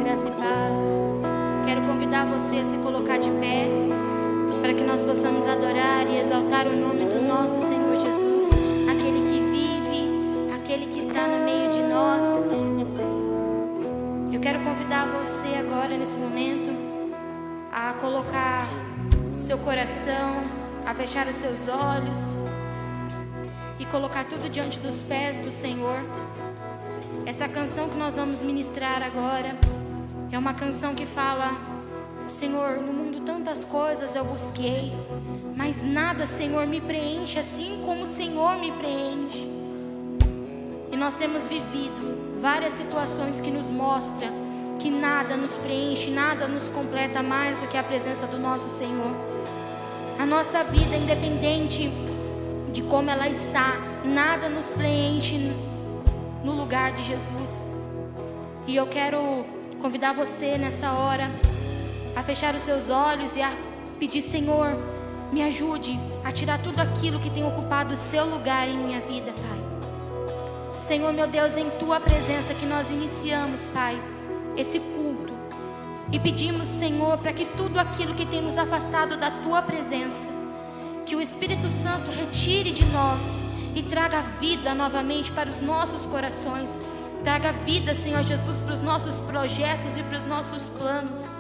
graça e paz. Quero convidar você a se colocar de pé, para que nós possamos adorar e exaltar o nome do nosso Senhor Jesus, aquele que vive, aquele que está no meio de nós. Eu quero convidar você agora, nesse momento, a colocar o seu coração, a fechar os seus olhos e colocar tudo diante dos pés do Senhor. Essa canção que nós vamos ministrar agora é uma canção que fala: Senhor, no mundo tantas coisas eu busquei, mas nada, Senhor, me preenche assim como o Senhor me preenche. E nós temos vivido várias situações que nos mostram que nada nos preenche, nada nos completa mais do que a presença do nosso Senhor. A nossa vida, independente de como ela está, nada nos preenche no lugar de Jesus. E eu quero convidar você nessa hora a fechar os seus olhos e a pedir: Senhor, me ajude a tirar tudo aquilo que tem ocupado o seu lugar em minha vida, Pai. Senhor, meu Deus, em tua presença que nós iniciamos, Pai, esse culto, e pedimos, Senhor, para que tudo aquilo que tem nos afastado da tua presença, que o Espírito Santo retire de nós e traga vida novamente para os nossos corações. Traga vida, Senhor Jesus, para os nossos projetos e para os nossos planos.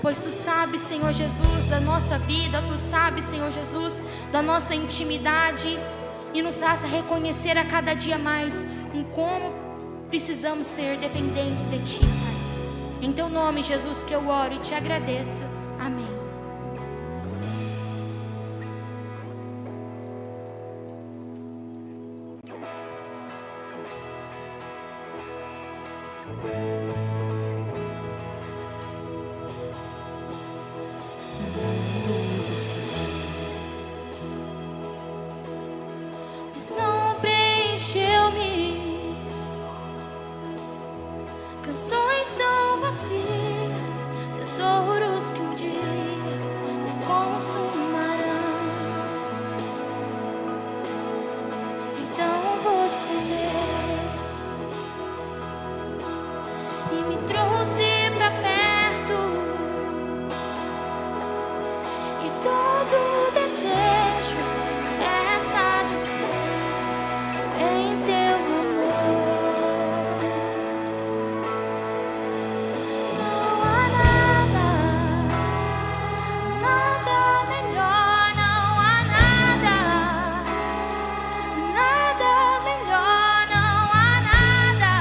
Pois tu sabes, Senhor Jesus, da nossa vida, tu sabes, Senhor Jesus, da nossa intimidade, e nos faça reconhecer a cada dia mais em como precisamos ser dependentes de ti, Pai. Em teu nome, Jesus, que eu oro e te agradeço. Amém. Mas não preencheu-me canções tão vazias, tesouros que um dia se consumarão. Então você veio e me trouxe pra perto, e todo desejo é satisfeito em teu amor. Não há nada, nada melhor, não há nada, nada melhor, não há nada,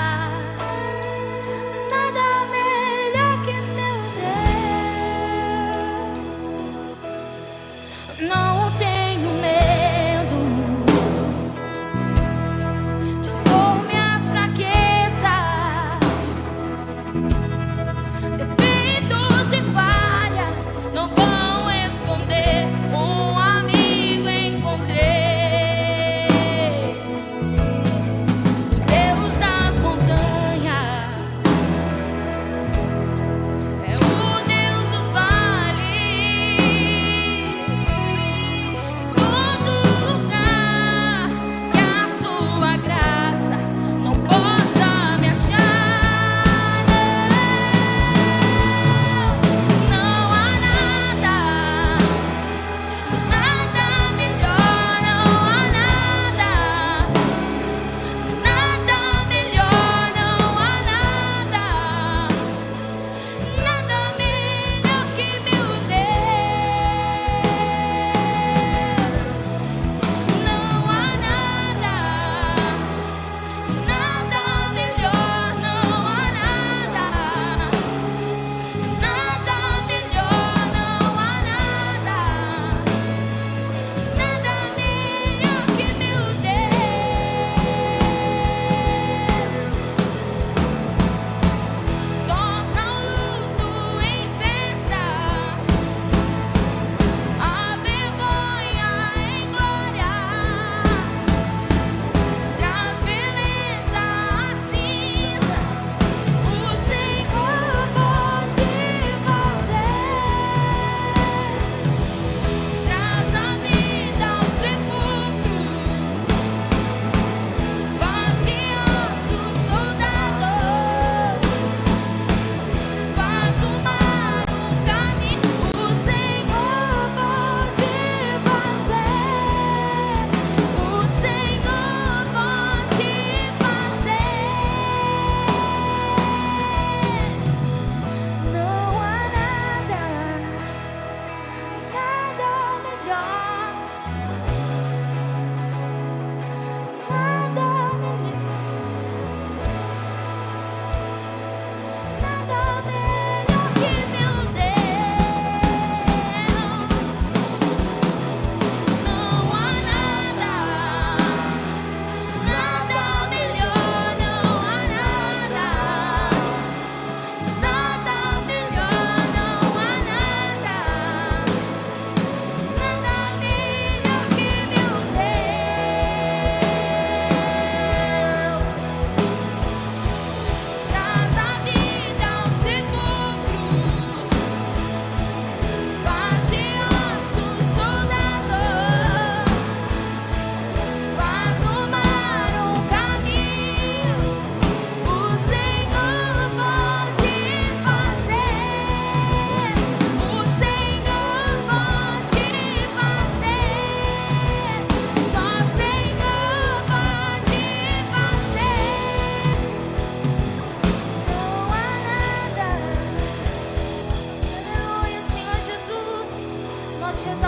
nada melhor que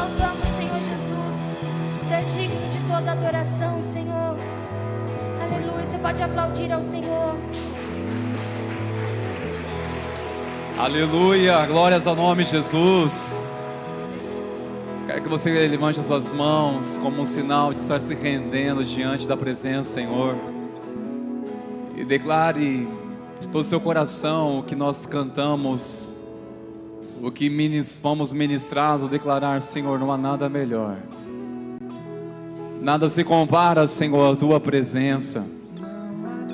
louvamos, Senhor Jesus. Tu és digno de toda adoração, Senhor. Aleluia. Você pode aplaudir ao Senhor. Aleluia, glórias ao nome de Jesus. Quero que você levante as suas mãos como um sinal de estar se rendendo diante da presença, Senhor. E declare de todo o seu coração o que nós cantamos, o que fomos ministrados, ao declarar: Senhor, não há nada melhor. Nada se compara, Senhor, à tua presença.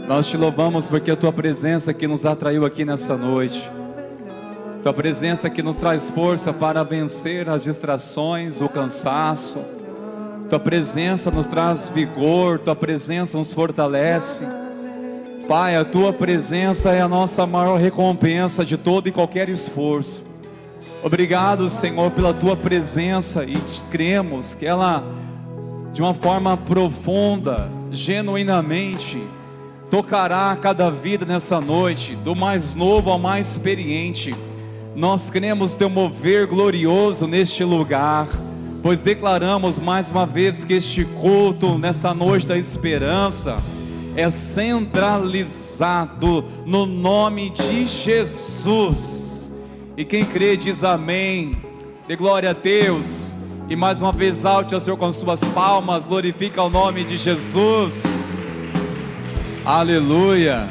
Nós te louvamos porque a tua presença que nos atraiu aqui nessa noite. Tua presença que nos traz força para vencer as distrações, o cansaço. Tua presença nos traz vigor, tua presença nos fortalece. Pai, a tua presença é a nossa maior recompensa de todo e qualquer esforço. Obrigado, Senhor, pela tua presença, e cremos que ela, de uma forma profunda, genuinamente, tocará cada vida nessa noite, do mais novo ao mais experiente. Nós cremos teu mover glorioso neste lugar, pois declaramos mais uma vez que este culto, nessa noite da esperança, é centralizado no nome de Jesus. E quem crê diz amém, dê glória a Deus, e mais uma vez alte ao Senhor com as suas palmas, glorifica o nome de Jesus. Aleluia,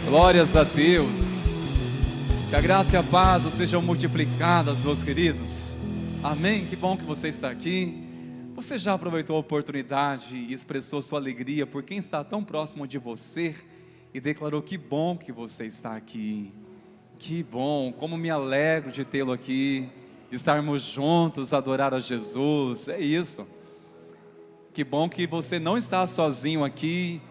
glórias a Deus. Que a graça e a paz sejam multiplicadas, meus queridos. Amém. Que bom que você está aqui. Você já aproveitou a oportunidade e expressou sua alegria por quem está tão próximo de você e declarou: que bom que você está aqui. Que bom, como me alegro de tê-lo aqui, de estarmos juntos a adorar a Jesus. É isso. Que bom que você não está sozinho aqui.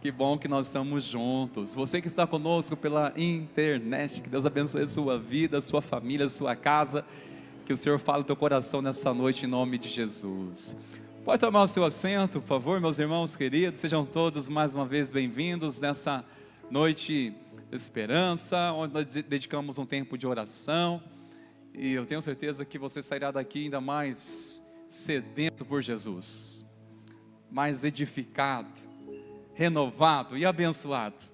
Que bom que nós estamos juntos. Você que está conosco pela internet, que Deus abençoe a sua vida, a sua família, a sua casa. Que o Senhor fale no teu coração nessa noite, em nome de Jesus. Pode tomar o seu assento, por favor, meus irmãos queridos. Sejam todos mais uma vez bem-vindos nessa noite de esperança, onde nós dedicamos um tempo de oração. E eu tenho certeza que você sairá daqui ainda mais sedento por Jesus, mais edificado, renovado e abençoado.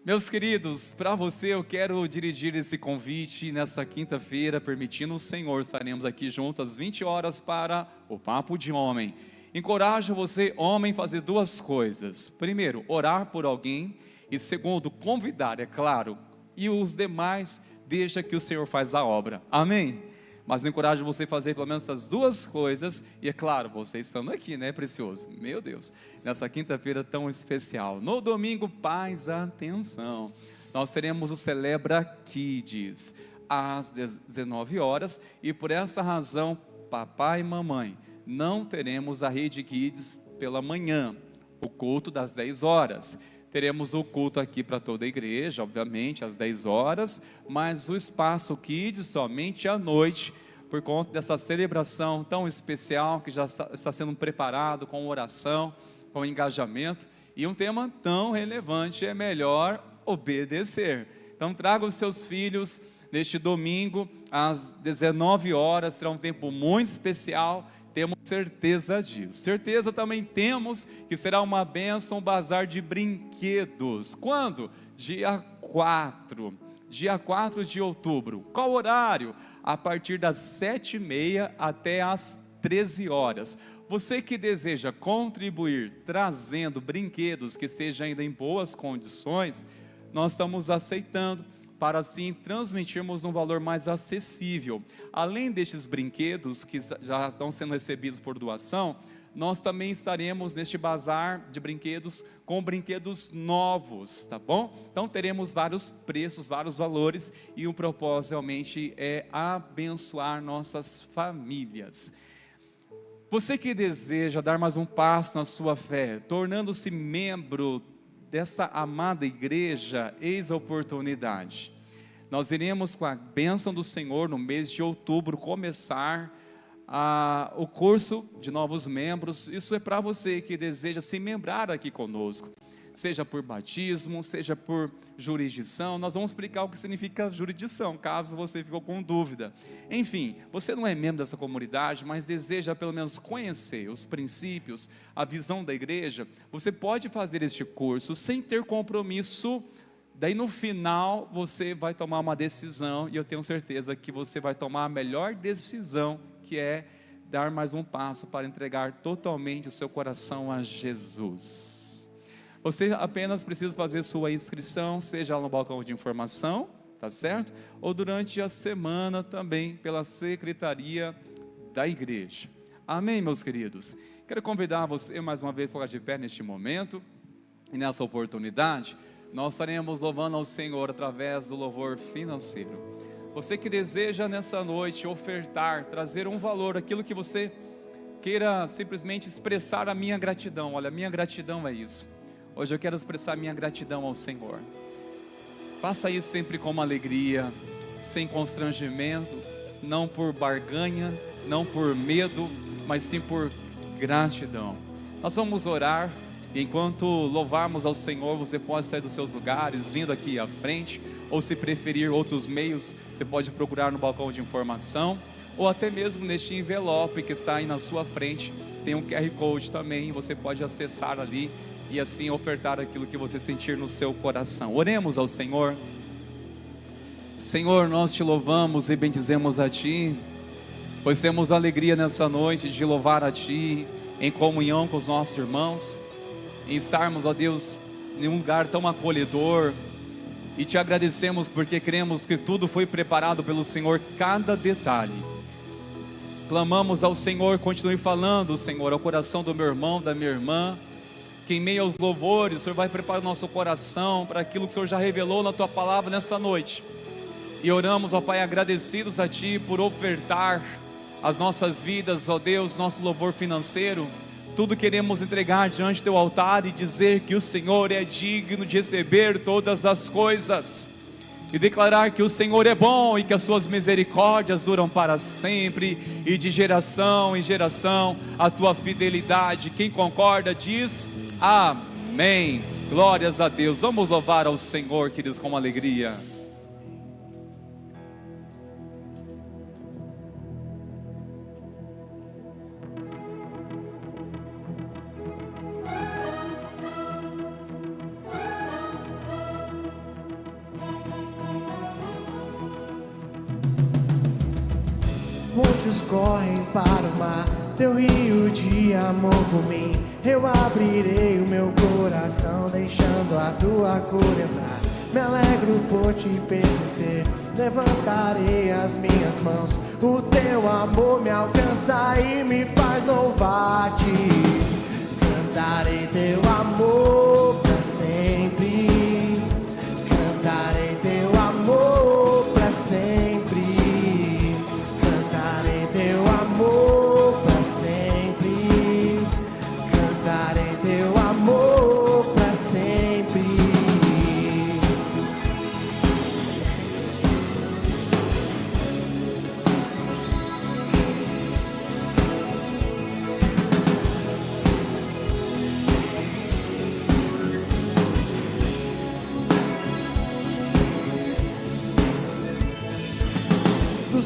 Meus queridos, para você eu quero dirigir esse convite nessa quinta-feira, permitindo o Senhor, estaremos aqui juntos às 20 horas para o Papo de Homem. Encorajo você, homem, a fazer duas coisas: primeiro, orar por alguém, e segundo, convidar, é claro, e os demais, deixa que o Senhor faz a obra, amém? Mas encorajo você a fazer pelo menos essas duas coisas. E é claro, você estando aqui, né, precioso? Meu Deus, nessa quinta-feira tão especial. No domingo, paz, atenção, nós teremos o Celebra Kids às 19 horas. E por essa razão, papai e mamãe, não teremos a Rede Kids pela manhã, o culto das 10 horas. Teremos o culto aqui para toda a igreja, obviamente, às 10 horas, mas o espaço Kids somente à noite, por conta dessa celebração tão especial que já está sendo preparado com oração, com engajamento, e um tema tão relevante: é melhor obedecer. Então traga os seus filhos neste domingo, às 19 horas, será um tempo muito especial. Temos certeza disso. Certeza também temos que será uma bênção, um bazar de brinquedos. Quando? Dia 4 de outubro. Qual horário? A partir das 7h30 até as 13 horas. Você que deseja contribuir trazendo brinquedos que estejam ainda em boas condições, nós estamos aceitando, para assim transmitirmos um valor mais acessível. Além destes brinquedos que já estão sendo recebidos por doação, nós também estaremos neste bazar de brinquedos com brinquedos novos, tá bom? Então teremos vários preços, vários valores, e o propósito realmente é abençoar nossas famílias. Você que deseja dar mais um passo na sua fé, tornando-se membro dessa amada igreja, eis a oportunidade. Nós iremos, com a bênção do Senhor, no mês de outubro, começar o curso de novos membros. Isso é para você que deseja se membrar aqui conosco. seja por batismo, seja por jurisdição. Nós vamos explicar o que significa jurisdição, caso você ficou com dúvida. Enfim, você não é membro dessa comunidade, mas deseja pelo menos conhecer os princípios, a visão da igreja, você pode fazer este curso sem ter compromisso. Daí no final você vai tomar uma decisão, e eu tenho certeza que você vai tomar a melhor decisão, que é dar mais um passo para entregar totalmente o seu coração a Jesus. Você apenas precisa fazer sua inscrição, seja no balcão de informação, tá certo? Ou durante a semana também pela secretaria da igreja. Amém, meus queridos? Quero convidar você mais uma vez a ficar de pé neste momento, e nessa oportunidade nós estaremos louvando ao Senhor através do louvor financeiro. Você que deseja nessa noite ofertar, trazer um valor, aquilo que você queira simplesmente expressar a minha gratidão. Olha, minha gratidão é isso. Hoje eu quero expressar minha gratidão ao Senhor. Faça isso sempre com uma alegria, sem constrangimento, não por barganha, não por medo, mas sim por gratidão. Nós vamos orar. Enquanto louvarmos ao Senhor, você pode sair dos seus lugares, vindo aqui à frente, ou se preferir outros meios, você pode procurar no balcão de informação, ou até mesmo neste envelope que está aí na sua frente, tem um QR Code também, você pode acessar ali, e assim ofertar aquilo que você sentir no seu coração. Oremos ao Senhor. Senhor, nós te louvamos e bendizemos a Ti, pois temos alegria nessa noite de louvar a Ti, em comunhão com os nossos irmãos, em estarmos, ó Deus, em um lugar tão acolhedor, e te agradecemos porque cremos que tudo foi preparado pelo Senhor, cada detalhe. Clamamos ao Senhor, continue falando, Senhor, ao coração do meu irmão, da minha irmã, que em meio aos louvores, o Senhor vai preparar o nosso coração para aquilo que o Senhor já revelou na Tua palavra nessa noite. E oramos, ó Pai, agradecidos a Ti por ofertar as nossas vidas, ó Deus, nosso louvor financeiro. Tudo queremos entregar diante do Teu altar e dizer que o Senhor é digno de receber todas as coisas, e declarar que o Senhor é bom e que as Suas misericórdias duram para sempre, e de geração em geração a Tua fidelidade. Quem concorda diz amém. Glórias a Deus. Vamos louvar ao Senhor, queridos, com alegria. Montes correm para o mar, Teu rio de amor por mim. Eu abrirei o meu coração, deixando a Tua cor entrar. Me alegro por Te pertencer, levantarei as minhas mãos. O Teu amor me alcança e me faz louvar-Te. Cantarei Teu amor para sempre, cantarei Teu amor para sempre.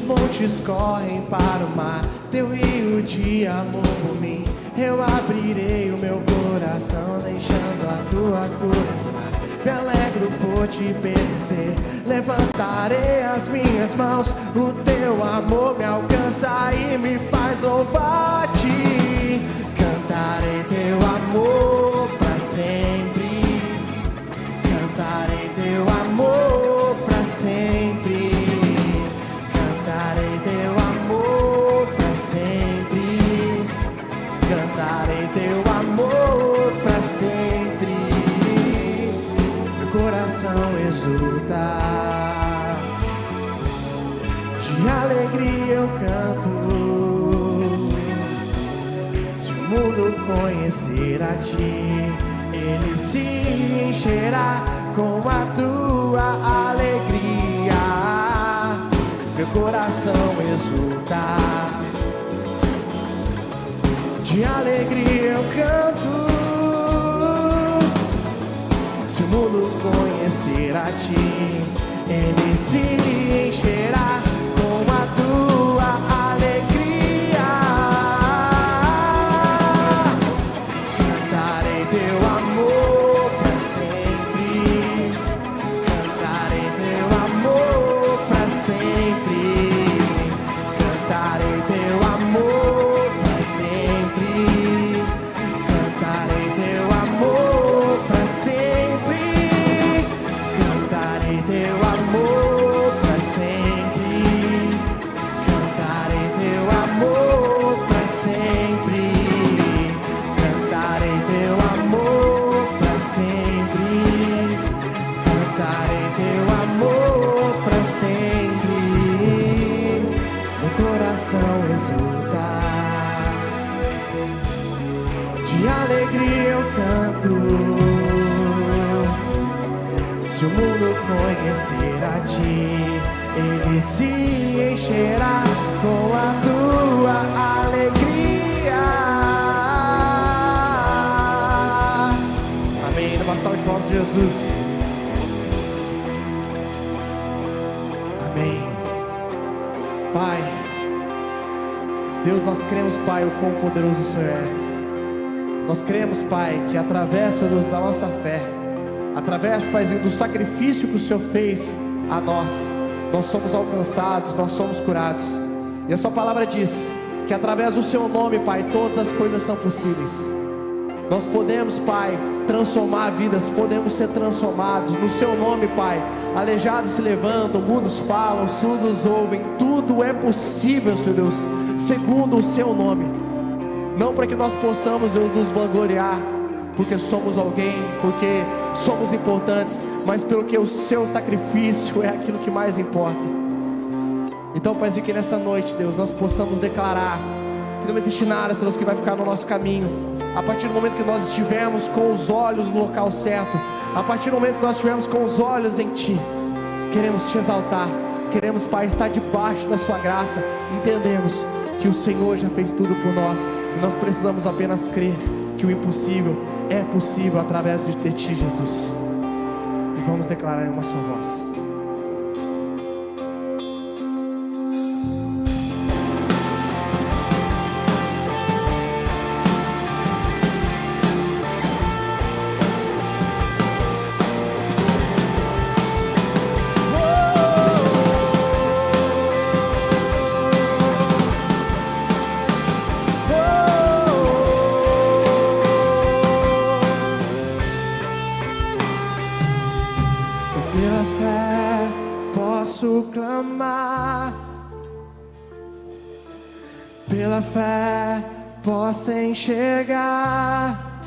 Montes correm para o mar, Teu rio de amor por mim. Eu abrirei o meu coração, deixando a Tua cor entrar. Me alegro por Te pertencer, levantarei as minhas mãos. O Teu amor me alcança e me faz louvar-Te. Cantarei Teu amor para sempre, cantarei Teu amor para sempre. Cantarei Teu amor para sempre. Meu coração exulta, de alegria eu canto. Se o mundo conhecer a Ti, ele se encherá com a Tua alegria. Meu coração exulta, de alegria eu canto. mundo conhecer a ti, ele se encherá com a tua alegria. Cantarei teu amor pra sempre, cantarei teu amor pra sempre, cantarei teu amor pra sempre, cantarei teu amor pra sempre, cantarei teu amor pra sempre, cantarei teu amor pra sempre, cantarei teu amor pra sempre, cantarei teu amor pra sempre. Meu coração exulta, de alegria eu canto. Se o mundo conhecer a ti, ele se encherá com a tua alegria. Amém. Numa salva de palmas de Jesus. Amém. Pai, Deus, nós cremos, Pai, o quão poderoso o Senhor é. Nós cremos, Pai, que através, Deus, da nossa fé, através, Paizinho, do sacrifício que o Senhor fez a nós somos alcançados, nós somos curados. E a sua palavra diz que através do seu nome, Pai, todas as coisas são possíveis. Nós podemos, Pai, transformar vidas, podemos ser transformados no seu nome, Pai. Aleijados se levantam, mudos falam, surdos ouvem, tudo é possível, Senhor Deus, segundo o seu nome. Não para que nós possamos, Deus, nos vangloriar, porque somos alguém, porque somos importantes, mas pelo que o seu sacrifício é aquilo que mais importa. Então, Pai, que nessa noite, Deus, nós possamos declarar que não existe nada, Senhor, que vai ficar no nosso caminho. A partir do momento que nós estivermos com os olhos no local certo, a partir do momento que nós estivermos com os olhos em Ti, queremos Te exaltar, queremos, Pai, estar debaixo da Sua graça, entendemos que o Senhor já fez tudo por nós, e nós precisamos apenas crer que o impossível é possível através de Ti, Jesus. E vamos declarar em uma só voz. Pela fé posso clamar, pela fé posso enxergar,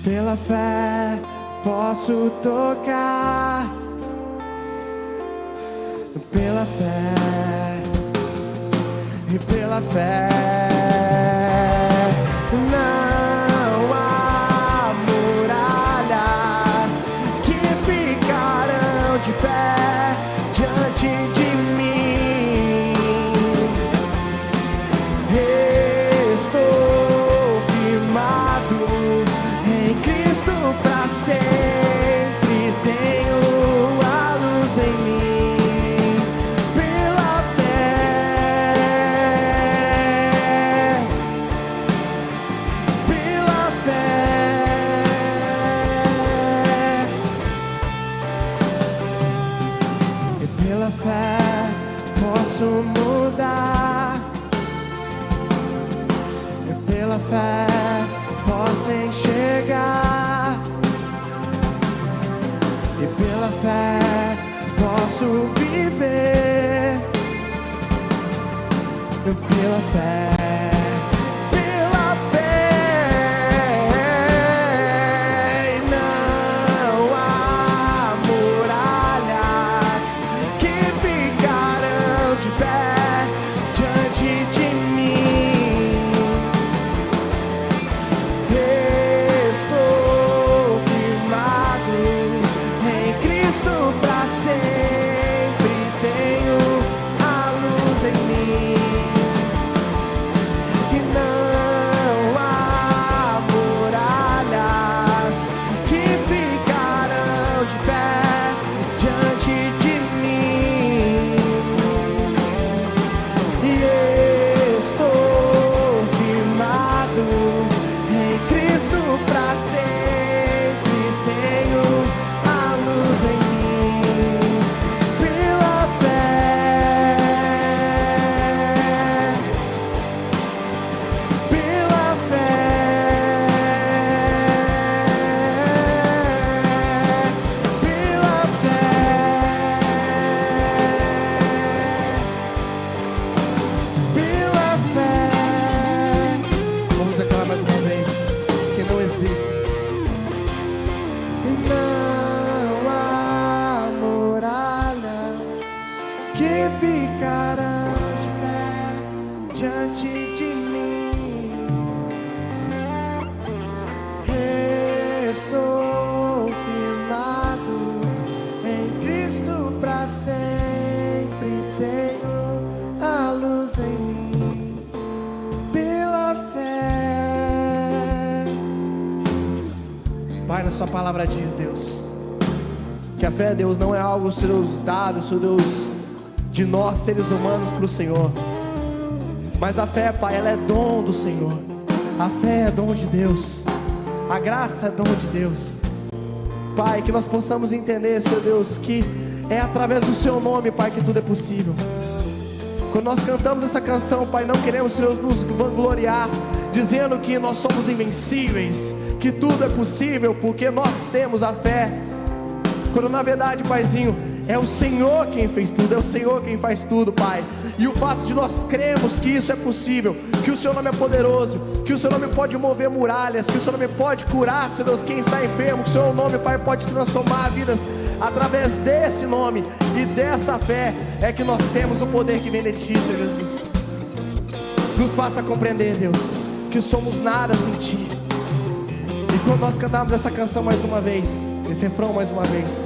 pela fé posso tocar, pela fé e pela fé. Não há muralhas que ficarão de pé diante de mim. Estou firmado em Cristo pra sempre. Tenho a luz em mim. Pela fé, pela fé, e pela fé posso mudar, e pela fé posso enxergar, e pela fé posso viver, e pela fé. Pela fé, não há muralhas que ficarão de pé diante de mim. Estou firmado em Cristo pra sempre. Tenho a luz em mim. Não há muralhas que ficarão de pé diante de mim. Estou firmado em Cristo pra sempre. Tenho a luz em mim pela fé. Pai, na sua palavra diz, Deus, que a fé, Deus, não é algo seus dados, Deus, de nós seres humanos para o Senhor, mas a fé, Pai, ela é dom do Senhor. A fé é dom de Deus, a graça é dom de Deus. Pai, que nós possamos entender, Senhor Deus, que é através do Seu nome, Pai, que tudo é possível. Quando nós cantamos essa canção, Pai, não queremos, Senhor, nos vangloriar, dizendo que nós somos invencíveis, que tudo é possível, porque nós temos a fé. Quando na verdade, Paizinho, é o Senhor quem fez tudo, é o Senhor quem faz tudo, Pai. E o fato de nós cremos que isso é possível, que o Seu nome é poderoso, que o Seu nome pode mover muralhas, que o Seu nome pode curar, Senhor Deus, quem está enfermo, que o Seu nome, Pai, pode transformar vidas através desse nome e dessa fé, é que nós temos o poder que vem de Ti, Senhor Jesus. Nos faça compreender, Deus, que somos nada sem Ti. E quando nós cantarmos essa canção mais uma vez, esse refrão mais uma vez,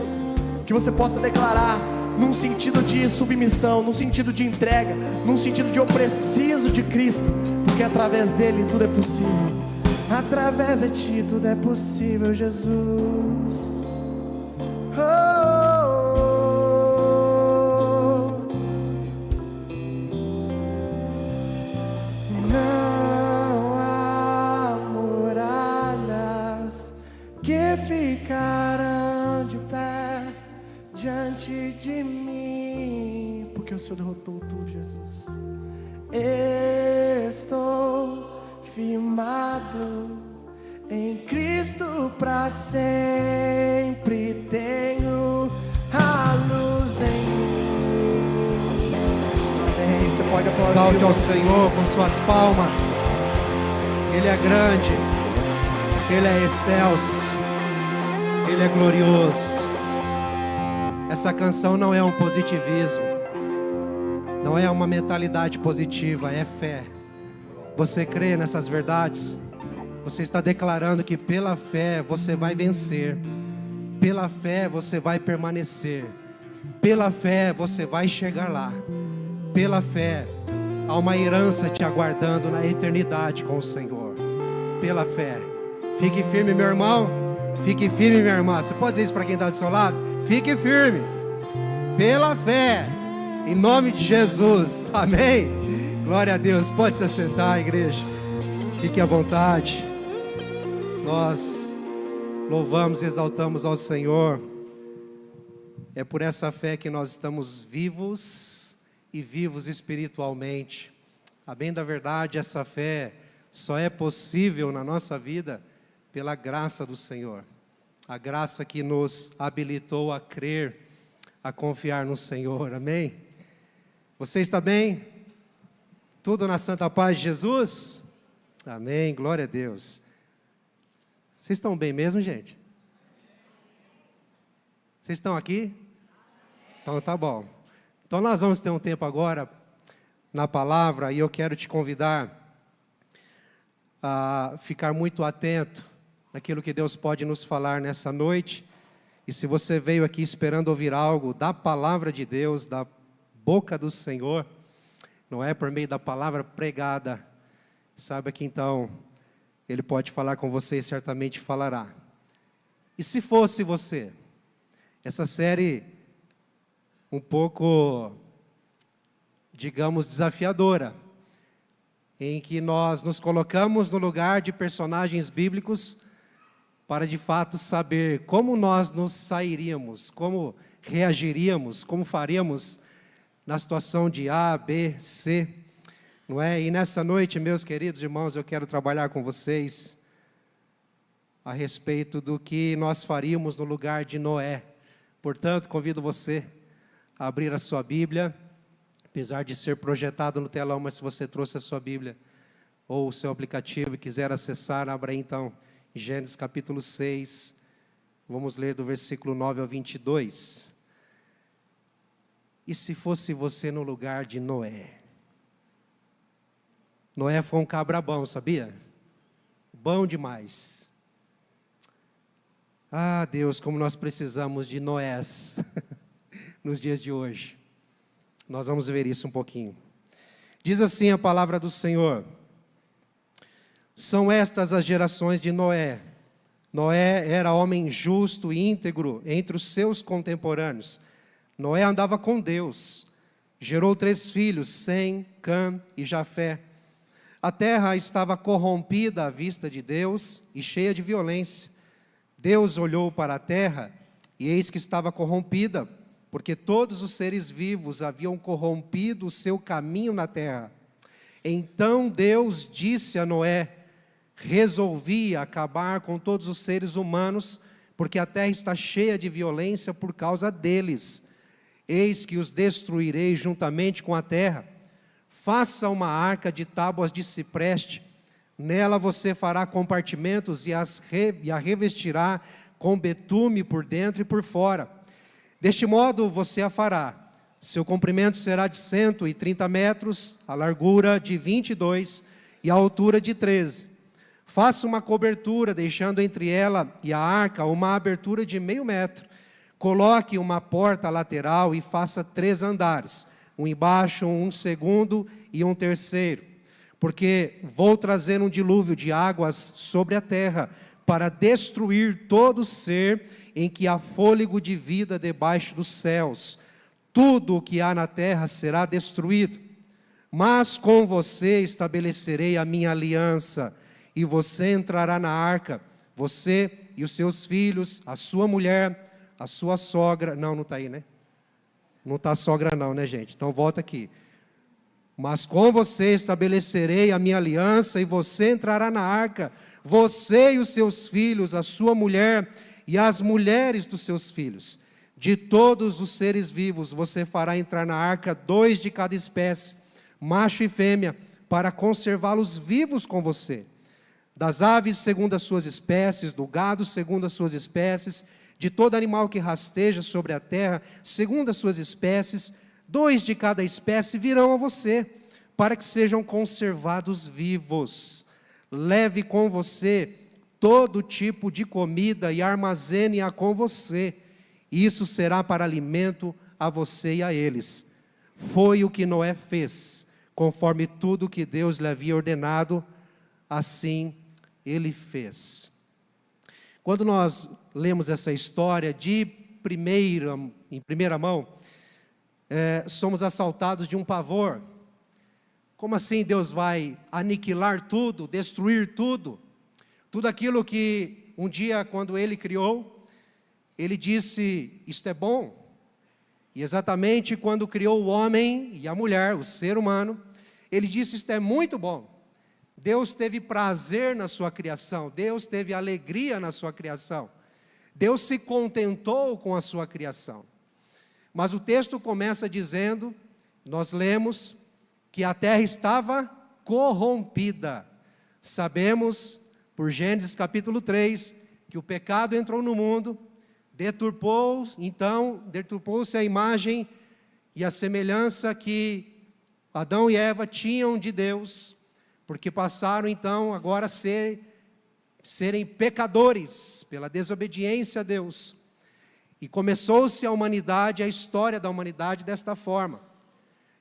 que você possa declarar num sentido de submissão, num sentido de entrega, num sentido de eu preciso de Cristo, porque através dele tudo é possível. Através de Ti tudo é possível, Jesus. Oh, oh, oh. Não há muralhas que ficarão de pé diante de mim, porque o Senhor derrotou tudo, Jesus. Estou firmado em Cristo pra sempre. Tenho a luz em mim. Amém. Você pode aplaudir. Exalte ao Senhor com suas palmas. Ele é grande, Ele é excelso, Ele é glorioso. Essa canção não é um positivismo, não é uma mentalidade positiva, é fé. Você crê nessas verdades? Você está declarando que pela fé você vai vencer, pela fé você vai permanecer, pela fé você vai chegar lá, pela fé há uma herança te aguardando na eternidade com o Senhor. Pela fé, fique firme, meu irmão, fique firme, minha irmã. Você pode dizer isso para quem está do seu lado? Fique firme, pela fé, em nome de Jesus, amém? Glória a Deus. Pode se assentar, igreja, fique à vontade. Nós louvamos e exaltamos ao Senhor. É por essa fé que nós estamos vivos e vivos espiritualmente. A bem da verdade, essa fé só é possível na nossa vida pela graça do Senhor. A graça que nos habilitou a crer, a confiar no Senhor, amém? Você está bem? Tudo na santa paz de Jesus? Amém, glória a Deus. Vocês estão bem mesmo, gente? Vocês estão aqui? Então tá bom. Então nós vamos ter um tempo agora na palavra e eu quero te convidar a ficar muito atento naquilo que Deus pode nos falar nessa noite. E se você veio aqui esperando ouvir algo da palavra de Deus, da boca do Senhor, não é por meio da palavra pregada, saiba que então Ele pode falar com você e certamente falará. E se fosse você? Essa série um pouco, digamos, desafiadora, em que nós nos colocamos no lugar de personagens bíblicos para de fato saber como nós nos sairíamos, como reagiríamos, como faríamos na situação de A, B, C, não é? E nessa noite, meus queridos irmãos, eu quero trabalhar com vocês a respeito do que nós faríamos no lugar de Noé. Portanto, convido você a abrir a sua Bíblia, apesar de ser projetado no telão, mas se você trouxe a sua Bíblia ou o seu aplicativo e quiser acessar, abra aí então Gênesis capítulo 6, Vamos ler do versículo 9 ao 22. E se fosse você no lugar de Noé? Noé foi um cabra bom, sabia? Bom demais. Ah, Deus, como nós precisamos de Noés nos dias de hoje. Nós vamos ver isso um pouquinho. Diz assim a palavra do Senhor: são estas as gerações de Noé. Noé era homem justo e íntegro entre os seus contemporâneos. Noé andava com Deus. Gerou 3 filhos, Sem, Cã e Jafé. A terra estava corrompida à vista de Deus e cheia de violência. Deus olhou para a terra e eis que estava corrompida, porque todos os seres vivos haviam corrompido o seu caminho na terra. Então Deus disse a Noé: resolvi acabar com todos os seres humanos, porque a terra está cheia de violência por causa deles. Eis que os destruirei juntamente com a terra. Faça uma arca de tábuas de cipreste. Nela você fará compartimentos e a revestirá com betume por dentro e por fora. Deste modo você a fará. Seu comprimento será de 130 metros, a largura de 22 e a altura de 13. Faça uma cobertura, deixando entre ela e a arca uma abertura de 0,5 metro. Coloque uma porta lateral e faça 3 andares, um embaixo, um segundo e um terceiro. Porque vou trazer um dilúvio de águas sobre a terra, para destruir todo ser em que há fôlego de vida debaixo dos céus. Tudo o que há na terra será destruído. Mas com você estabelecerei a minha aliança, e você entrará na arca, você e os seus filhos, a sua mulher, a sua sogra. Não está aí, né? Não está a sogra não, né, gente? Então volta aqui. Mas com você estabelecerei a minha aliança, e você entrará na arca, você e os seus filhos, a sua mulher e as mulheres dos seus filhos. De todos os seres vivos você fará entrar na arca 2 de cada espécie, macho e fêmea, para conservá-los vivos com você. Das aves segundo as suas espécies, do gado segundo as suas espécies, de todo animal que rasteja sobre a terra, segundo as suas espécies, 2 de cada espécie virão a você, para que sejam conservados vivos. Leve com você todo tipo de comida e armazene-a com você. Isso será para alimento a você e a eles. Foi o que Noé fez, conforme tudo que Deus lhe havia ordenado, assim ele fez. Quando nós lemos essa história em primeira mão, somos assaltados de um pavor. Como assim Deus vai aniquilar tudo, destruir tudo? Tudo aquilo que um dia, quando Ele criou, Ele disse, isto é bom. E exatamente quando criou o homem e a mulher, o ser humano, Ele disse, isto é muito bom. Deus teve prazer na sua criação, Deus teve alegria na sua criação. Deus se contentou com a sua criação. Mas o texto começa dizendo, nós lemos, que a terra estava corrompida. Sabemos, por Gênesis capítulo 3, que o pecado entrou no mundo, deturpou-se a imagem e a semelhança que Adão e Eva tinham de Deus, porque passaram então agora a serem pecadores pela desobediência a Deus. E começou-se a história da humanidade desta forma.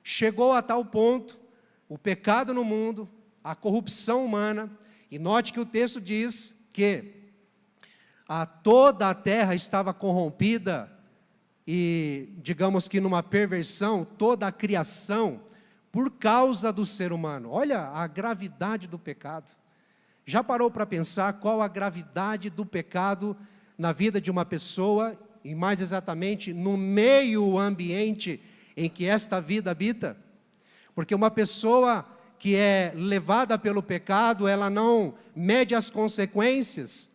Chegou a tal ponto, o pecado no mundo, a corrupção humana, e note que o texto diz que toda a terra estava corrompida, e digamos que numa perversão, toda a criação, por causa do ser humano. Olha a gravidade do pecado. Já parou para pensar qual a gravidade do pecado na vida de uma pessoa, e mais exatamente no meio ambiente em que esta vida habita? Porque uma pessoa que é levada pelo pecado, ela não mede as consequências,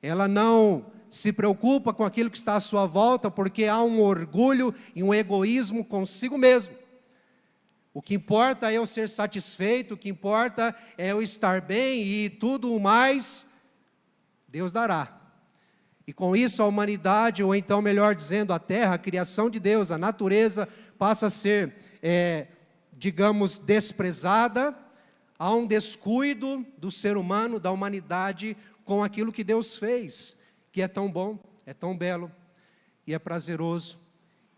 ela não se preocupa com aquilo que está à sua volta, porque há um orgulho e um egoísmo consigo mesmo. O que importa é eu ser satisfeito, o que importa é eu estar bem, e tudo o mais Deus dará. E com isso a humanidade, ou então melhor dizendo, a terra, a criação de Deus, a natureza, passa a ser, digamos, desprezada. Há um descuido do ser humano, da humanidade, com aquilo que Deus fez, que é tão bom, é tão belo e é prazeroso,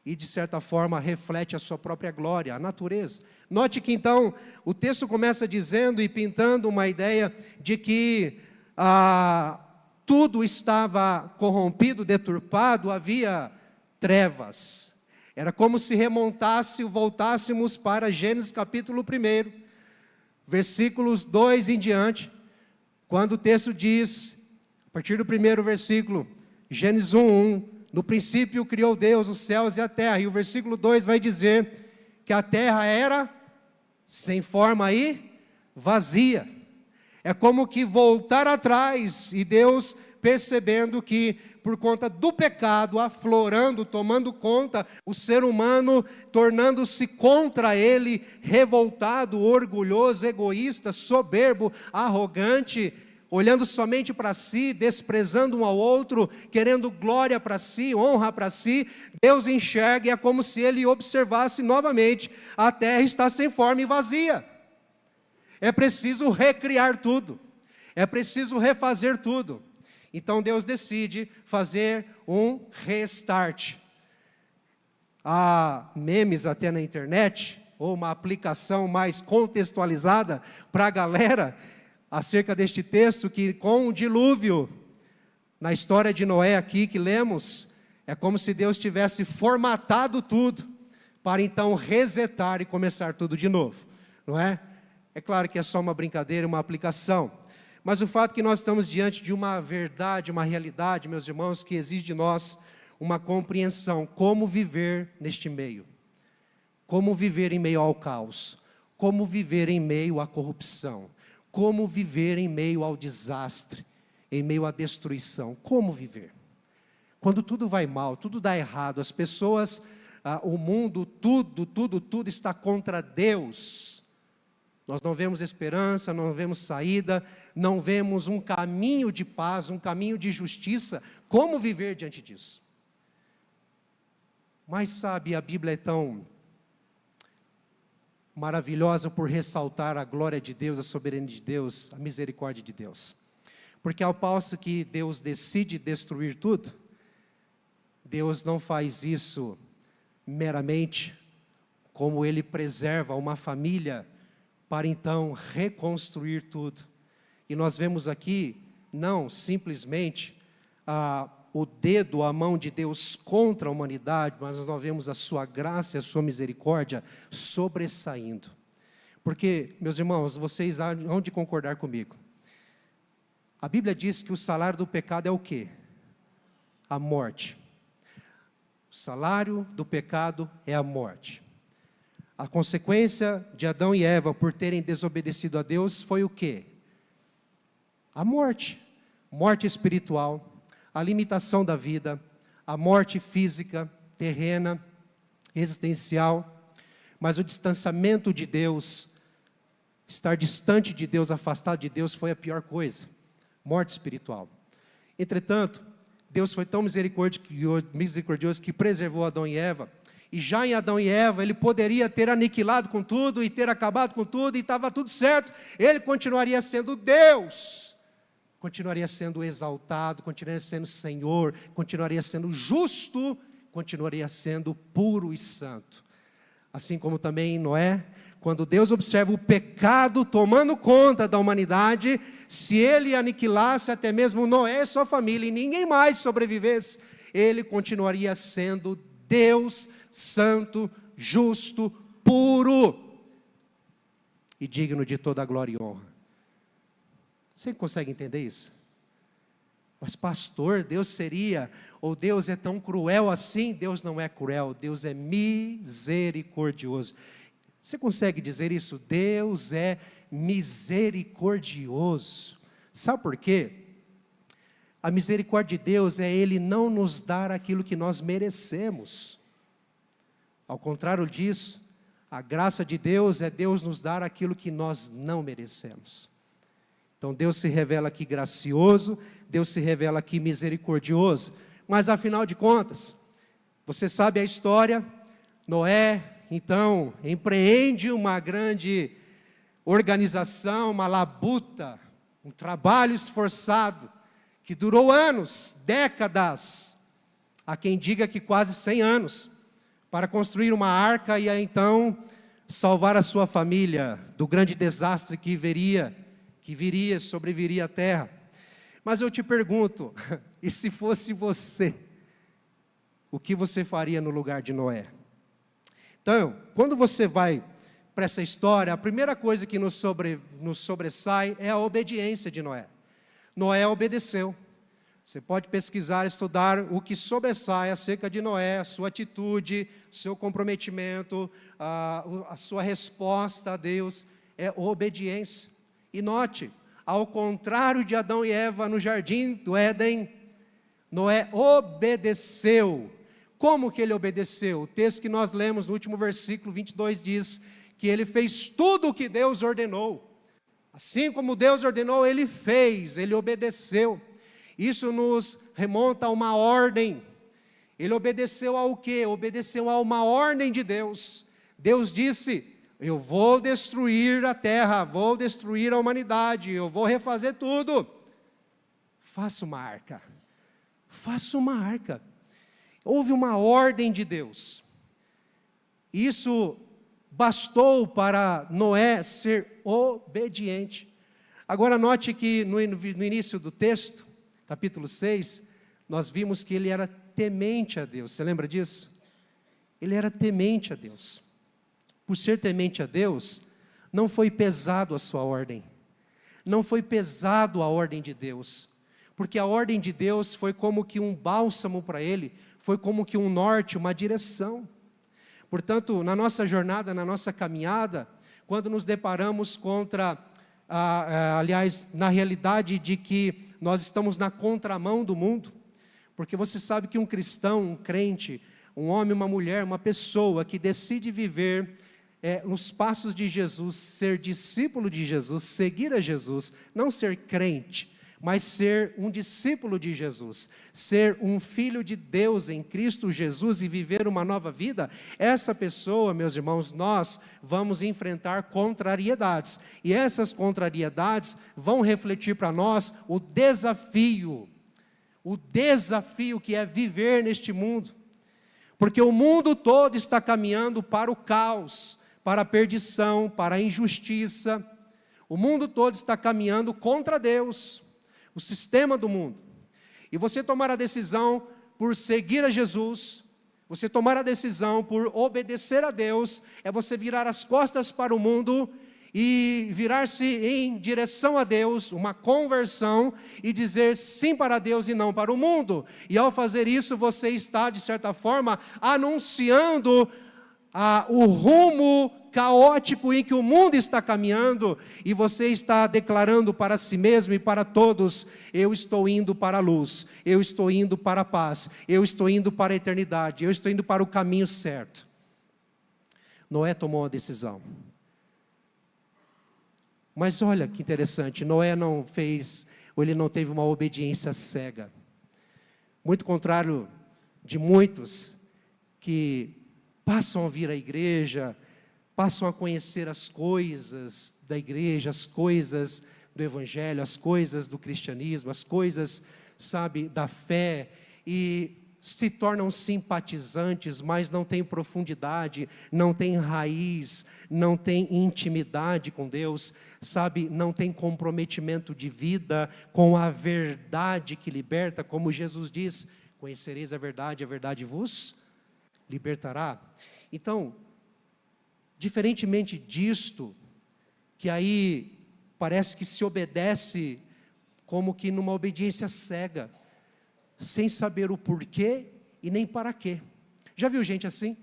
e de certa forma reflete a sua própria glória, a natureza. Note que então o texto começa dizendo e pintando uma ideia de que tudo estava corrompido, deturpado, havia trevas. Era como se voltássemos para Gênesis capítulo 1, versículos 2 em diante, quando o texto diz, a partir do primeiro versículo, Gênesis 1:1, no princípio criou Deus os céus e a terra, e o versículo 2 vai dizer que a terra era sem forma e vazia. É como que voltar atrás, e Deus percebendo que por conta do pecado, aflorando, tomando conta, o ser humano tornando-se contra ele, revoltado, orgulhoso, egoísta, soberbo, arrogante, olhando somente para si, desprezando um ao outro, querendo glória para si, honra para si. Deus enxerga e é como se ele observasse novamente, a terra está sem forma e vazia. É preciso recriar tudo, é preciso refazer tudo. Então Deus decide fazer um restart. Há memes até na internet, ou uma aplicação mais contextualizada para a galera, acerca deste texto, que com o dilúvio, na história de Noé aqui que lemos, é como se Deus tivesse formatado tudo, para então resetar e começar tudo de novo, não é? É claro que é só uma brincadeira, uma aplicação, mas o fato é que nós estamos diante de uma verdade, uma realidade, meus irmãos, que exige de nós uma compreensão, como viver neste meio, como viver em meio ao caos, como viver em meio à corrupção, como viver em meio ao desastre, em meio à destruição, como viver? Quando tudo vai mal, tudo dá errado, as pessoas, o mundo, tudo está contra Deus. Nós não vemos esperança, não vemos saída, não vemos um caminho de paz, um caminho de justiça. Como viver diante disso? Mas sabe, a Bíblia é tão maravilhosa por ressaltar a glória de Deus, a soberania de Deus, a misericórdia de Deus. Porque ao passo que Deus decide destruir tudo, Deus não faz isso meramente, como Ele preserva uma família para então reconstruir tudo. E nós vemos aqui, não simplesmente o dedo, a mão de Deus contra a humanidade, mas nós vemos a sua graça e a sua misericórdia sobressaindo. Porque, meus irmãos, vocês hão de concordar comigo. A Bíblia diz que o salário do pecado é o quê? A morte. O salário do pecado é a morte. A consequência de Adão e Eva por terem desobedecido a Deus foi o quê? A morte. Morte espiritual, a limitação da vida, a morte física, terrena, existencial, mas o distanciamento de Deus, estar distante de Deus, afastado de Deus, foi a pior coisa, morte espiritual. Entretanto, Deus foi tão misericordioso que preservou Adão e Eva, e já em Adão e Eva, Ele poderia ter aniquilado com tudo, e ter acabado com tudo, e estava tudo certo, Ele continuaria sendo Deus, continuaria sendo exaltado, continuaria sendo Senhor, continuaria sendo justo, continuaria sendo puro e santo. Assim como também em Noé, quando Deus observa o pecado tomando conta da humanidade, se Ele aniquilasse até mesmo Noé e sua família, e ninguém mais sobrevivesse, Ele continuaria sendo Deus, santo, justo, puro e digno de toda a glória e honra. Você consegue entender isso? Mas pastor, Deus seria, ou Deus é tão cruel assim? Deus não é cruel, Deus é misericordioso. Você consegue dizer isso? Deus é misericordioso. Sabe por quê? A misericórdia de Deus é Ele não nos dar aquilo que nós merecemos. Ao contrário disso, a graça de Deus é Deus nos dar aquilo que nós não merecemos. Então Deus se revela aqui gracioso, Deus se revela aqui misericordioso. Mas afinal de contas, você sabe a história, Noé, então, empreende uma grande organização, uma labuta, um trabalho esforçado, que durou anos, décadas, há quem diga que quase 100 anos, para construir uma arca e então salvar a sua família do grande desastre que sobreviria à terra. Mas eu te pergunto, e se fosse você, o que você faria no lugar de Noé? Então, quando você vai para essa história, a primeira coisa que nos sobressai é a obediência de Noé. Noé obedeceu. Você pode pesquisar, estudar o que sobressai acerca de Noé, a sua atitude, o seu comprometimento, a sua resposta a Deus é obediência. E note, ao contrário de Adão e Eva no jardim do Éden, Noé obedeceu. Como que ele obedeceu? O texto que nós lemos no último versículo 22 diz que ele fez tudo o que Deus ordenou. Assim como Deus ordenou, ele fez, ele obedeceu. Isso nos remonta a uma ordem. Ele obedeceu ao quê? Obedeceu a uma ordem de Deus. Deus disse: eu vou destruir a terra, vou destruir a humanidade, eu vou refazer tudo. Faça uma arca. Faça uma arca. Houve uma ordem de Deus. Isso bastou para Noé ser obediente. Agora note que no início do texto, capítulo 6, nós vimos que ele era temente a Deus. Você lembra disso? Ele era temente a Deus. Por ser temente a Deus, não foi pesado a sua ordem. Não foi pesado a ordem de Deus. Porque a ordem de Deus foi como que um bálsamo para ele, foi como que um norte, uma direção. Portanto, na nossa jornada, na nossa caminhada, quando nos deparamos na realidade de que nós estamos na contramão do mundo, porque você sabe que um cristão, um crente, um homem, uma mulher, uma pessoa que decide viver nos passos de Jesus, ser discípulo de Jesus, seguir a Jesus, não ser crente, mas ser um discípulo de Jesus, ser um filho de Deus em Cristo Jesus e viver uma nova vida, essa pessoa, meus irmãos, nós vamos enfrentar contrariedades, e essas contrariedades vão refletir para nós o desafio que é viver neste mundo, porque o mundo todo está caminhando para o caos, para a perdição, para a injustiça, o mundo todo está caminhando contra Deus, o sistema do mundo. E você tomar a decisão por seguir a Jesus, você tomar a decisão por obedecer a Deus, é você virar as costas para o mundo e virar-se em direção a Deus, uma conversão, e dizer sim para Deus e não para o mundo. E ao fazer isso, você está, de certa forma, anunciando o rumo caótico em que o mundo está caminhando, e você está declarando para si mesmo e para todos: eu estou indo para a luz, eu estou indo para a paz, eu estou indo para a eternidade, eu estou indo para o caminho certo. Noé tomou uma decisão. Mas olha que interessante, Noé não fez, ou ele não teve uma obediência cega. Muito contrário de muitos que passam a vir à igreja, passam a conhecer as coisas da igreja, as coisas do evangelho, as coisas do cristianismo, as coisas, sabe, da fé, e se tornam simpatizantes, mas não têm profundidade, não têm raiz, não têm intimidade com Deus, sabe, não têm comprometimento de vida com a verdade que liberta, como Jesus diz: conhecereis a verdade vos libertará. Então, diferentemente disto, que aí parece que se obedece como que numa obediência cega, sem saber o porquê e nem para quê. Já viu gente assim?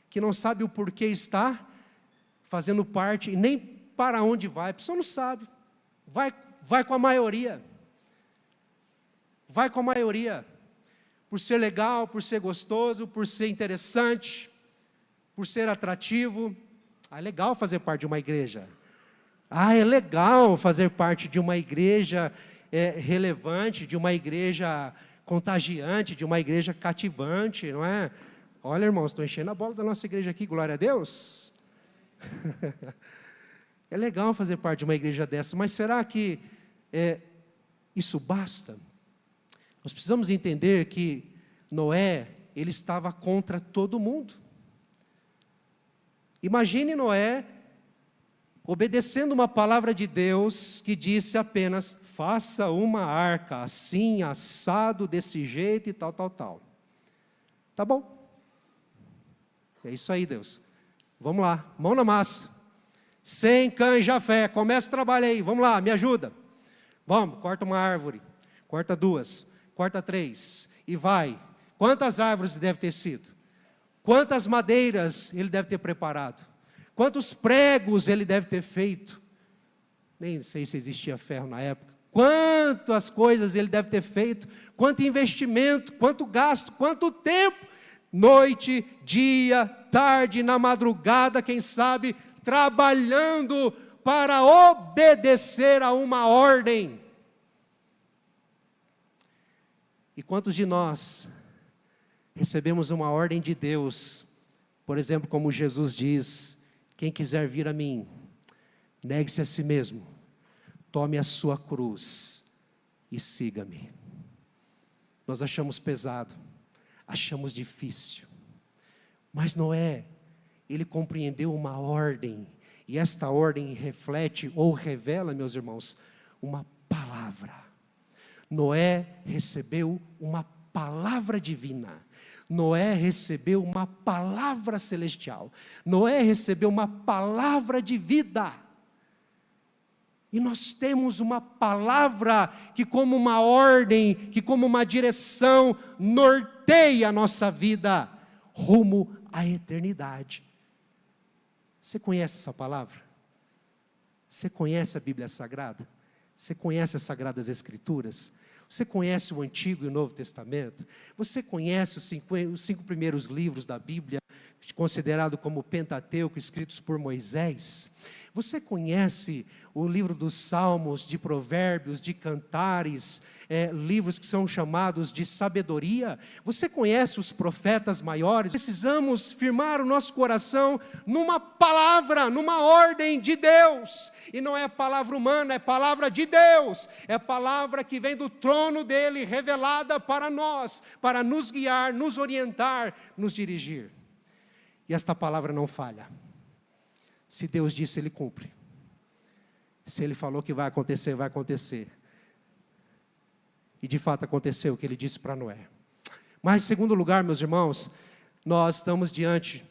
Que não sabe o porquê está fazendo parte e nem para onde vai. A pessoa não sabe. Vai com a maioria. Vai com a maioria. Por ser legal, por ser gostoso, por ser interessante, por ser atrativo. É legal fazer parte de uma igreja. É legal fazer parte de uma igreja relevante, de uma igreja contagiante, de uma igreja cativante, não é? Olha, irmãos, estou enchendo a bola da nossa igreja aqui, glória a Deus. É legal fazer parte de uma igreja dessa, mas será que isso basta? Nós precisamos entender que Noé, ele estava contra todo mundo. Imagine Noé obedecendo uma palavra de Deus que disse apenas: faça uma arca, assim, assado, desse jeito e tal, tal, tal. Tá bom. É isso aí, Deus. Vamos lá, mão na massa. Sem cães, Jafé, começa o trabalho aí, vamos lá, me ajuda. Vamos, corta uma árvore, corta 2, corta 3, e vai. Quantas árvores deve ter sido? Quantas madeiras ele deve ter preparado? Quantos pregos ele deve ter feito? Nem sei se existia ferro na época. Quantas coisas ele deve ter feito? Quanto investimento, quanto gasto, quanto tempo? Noite, dia, tarde, na madrugada, quem sabe, trabalhando para obedecer a uma ordem. E quantos de nós recebemos uma ordem de Deus, por exemplo, como Jesus diz: quem quiser vir a mim, negue-se a si mesmo, tome a sua cruz e siga-me. Nós achamos pesado, achamos difícil, mas Noé, ele compreendeu uma ordem, e esta ordem reflete ou revela, meus irmãos, uma palavra. Noé recebeu uma palavra divina. Noé recebeu uma palavra celestial. Noé recebeu uma palavra de vida. E nós temos uma palavra que, como uma ordem, que como uma direção, norteia a nossa vida rumo à eternidade. Você conhece essa palavra? Você conhece a Bíblia Sagrada? Você conhece as Sagradas Escrituras? Você conhece o Antigo e o Novo Testamento? Você conhece os 5 primeiros livros da Bíblia, considerado como o Pentateuco, escritos por Moisés? Você conhece o livro dos Salmos, de Provérbios, de Cantares, livros que são chamados de sabedoria? Você conhece os profetas maiores? Precisamos firmar o nosso coração numa palavra, numa ordem de Deus. E não é palavra humana, é palavra de Deus. É palavra que vem do trono dele, revelada para nós, para nos guiar, nos orientar, nos dirigir. E esta palavra não falha. Se Deus disse, Ele cumpre. Se Ele falou que vai acontecer, vai acontecer. E de fato aconteceu o que Ele disse para Noé. Mas em segundo lugar, meus irmãos, nós estamos diante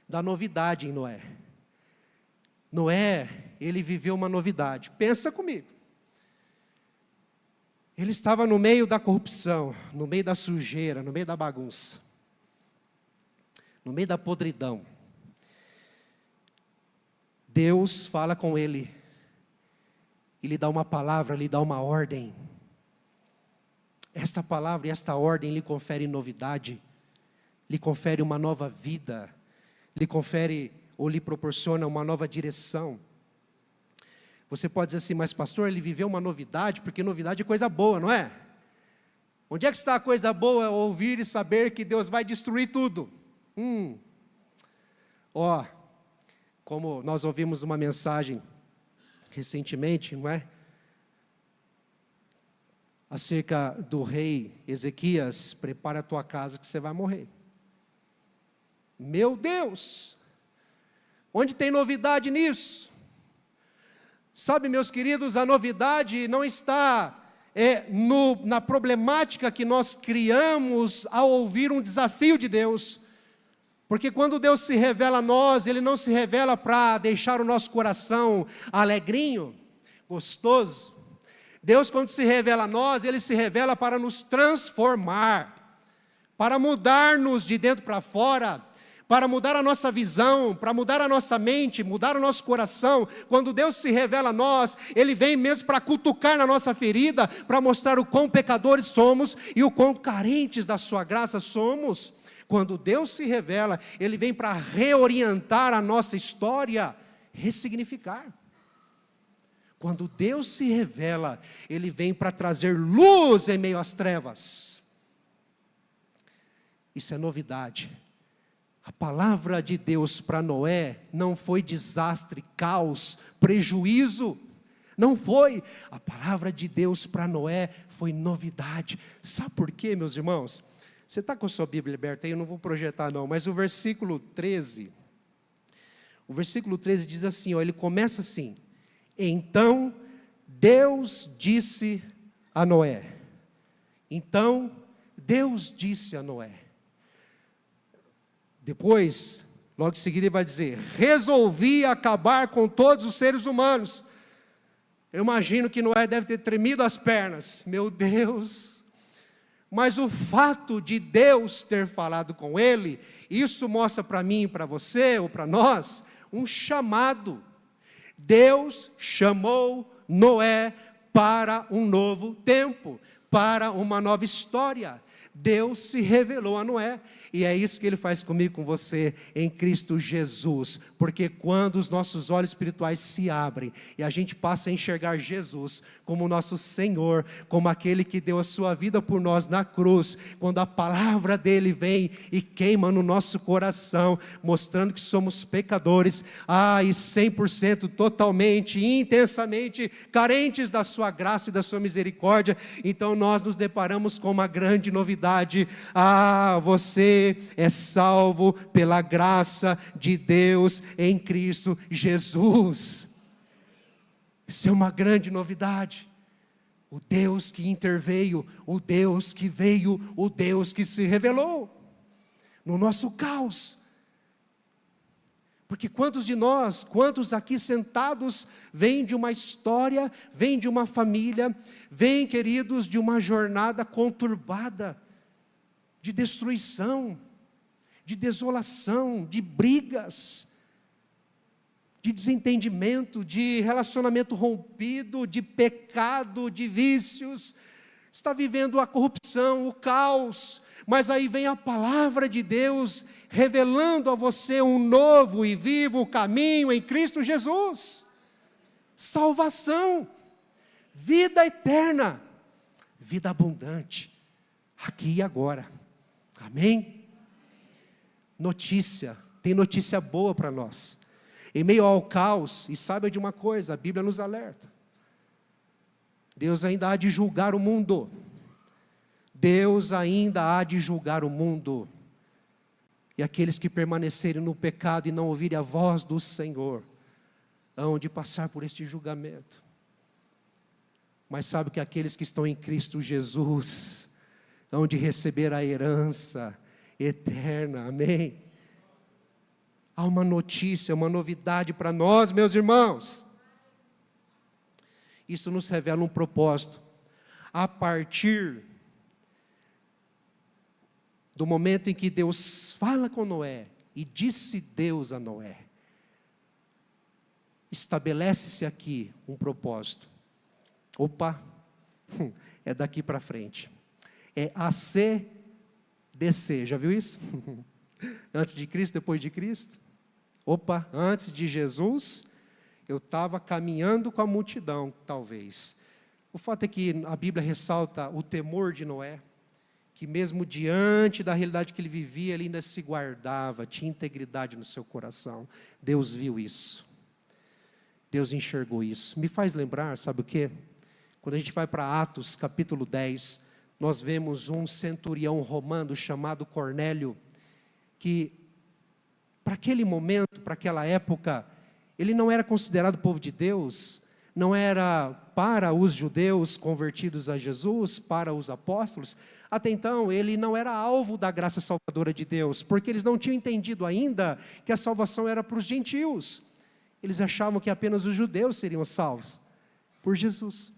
da novidade em Noé. Noé, ele viveu uma novidade. Pensa comigo. Ele estava no meio da corrupção, no meio da sujeira, no meio da bagunça, no meio da podridão. Deus fala com ele, e lhe dá uma palavra, lhe dá uma ordem. Esta palavra e esta ordem lhe confere novidade, lhe confere uma nova vida, lhe confere ou lhe proporciona uma nova direção. Você pode dizer assim: mas pastor, ele viveu uma novidade, porque novidade é coisa boa, não é? Onde é que está a coisa boa? Ouvir e saber que Deus vai destruir tudo. Como nós ouvimos uma mensagem recentemente, não é? Acerca do rei Ezequias: prepara a tua casa que você vai morrer. Meu Deus! Onde tem novidade nisso? Sabe, meus queridos, a novidade não está na problemática que nós criamos ao ouvir um desafio de Deus. Porque quando Deus se revela a nós, Ele não se revela para deixar o nosso coração alegrinho, gostoso. Deus, quando se revela a nós, Ele se revela para nos transformar, para mudar-nos de dentro para fora, para mudar a nossa visão, para mudar a nossa mente, mudar o nosso coração. Quando Deus se revela a nós, Ele vem mesmo para cutucar na nossa ferida, para mostrar o quão pecadores somos e o quão carentes da sua graça somos. Quando Deus se revela, Ele vem para reorientar a nossa história, ressignificar. Quando Deus se revela, Ele vem para trazer luz em meio às trevas. Isso é novidade. A palavra de Deus para Noé não foi desastre, caos, prejuízo. Não foi. A palavra de Deus para Noé foi novidade. Sabe por quê, meus irmãos? Você está com a sua Bíblia aberta aí? Eu não vou projetar não, mas o versículo 13. O versículo 13 diz assim, ó, ele começa assim. Então Deus disse a Noé. Então Deus disse a Noé. Depois, logo em seguida ele vai dizer, resolvi acabar com todos os seres humanos. Eu imagino que Noé deve ter tremido as pernas. Meu Deus! Mas o fato de Deus ter falado com ele, isso mostra para mim, para você ou para nós, um chamado. Deus chamou Noé para um novo tempo, para uma nova história. Deus se revelou a Noé, e é isso que Ele faz comigo, com você, em Cristo Jesus, porque quando os nossos olhos espirituais se abrem, e a gente passa a enxergar Jesus como nosso Senhor, como aquele que deu a sua vida por nós na cruz, quando a palavra dEle vem e queima no nosso coração, mostrando que somos pecadores, e 100%, totalmente, intensamente, carentes da sua graça e da sua misericórdia, então nós nos deparamos com uma grande novidade. Você é salvo pela graça de Deus em Cristo Jesus. Isso é uma grande novidade. O Deus que interveio, o Deus que veio, o Deus que se revelou no nosso caos. Porque quantos de nós, quantos aqui sentados, vêm de uma história, vêm de uma família, vêm, queridos, de uma jornada conturbada, de destruição, de desolação, de brigas, de desentendimento, de relacionamento rompido, de pecado, de vícios, está vivendo a corrupção, o caos, mas aí vem a palavra de Deus, revelando a você um novo e vivo caminho em Cristo Jesus, salvação, vida eterna, vida abundante, aqui e agora. Amém? Notícia, tem notícia boa para nós. Em meio ao caos, e saiba de uma coisa, a Bíblia nos alerta. Deus ainda há de julgar o mundo. Deus ainda há de julgar o mundo. E aqueles que permanecerem no pecado e não ouvirem a voz do Senhor, hão de passar por este julgamento. Mas sabe que aqueles que estão em Cristo Jesus hão de receber a herança eterna, amém? Há uma notícia, uma novidade para nós, meus irmãos. Isso nos revela um propósito. A partir do momento em que Deus fala com Noé, e disse Deus a Noé, estabelece-se aqui um propósito. Opa, é daqui para frente. É ACDC, já viu isso? Antes de Cristo, depois de Cristo. Opa, antes de Jesus, eu estava caminhando com a multidão, talvez. O fato é que a Bíblia ressalta o temor de Noé, que mesmo diante da realidade que ele vivia, ele ainda se guardava, tinha integridade no seu coração. Deus viu isso. Deus enxergou isso. Me faz lembrar, sabe o quê? Quando a gente vai para Atos, capítulo 10, nós vemos um centurião romano chamado Cornélio, que para aquele momento, para aquela época, ele não era considerado povo de Deus, não era para os judeus convertidos a Jesus, para os apóstolos. Até então, ele não era alvo da graça salvadora de Deus, porque eles não tinham entendido ainda que a salvação era para os gentios. Eles achavam que apenas os judeus seriam salvos por Jesus.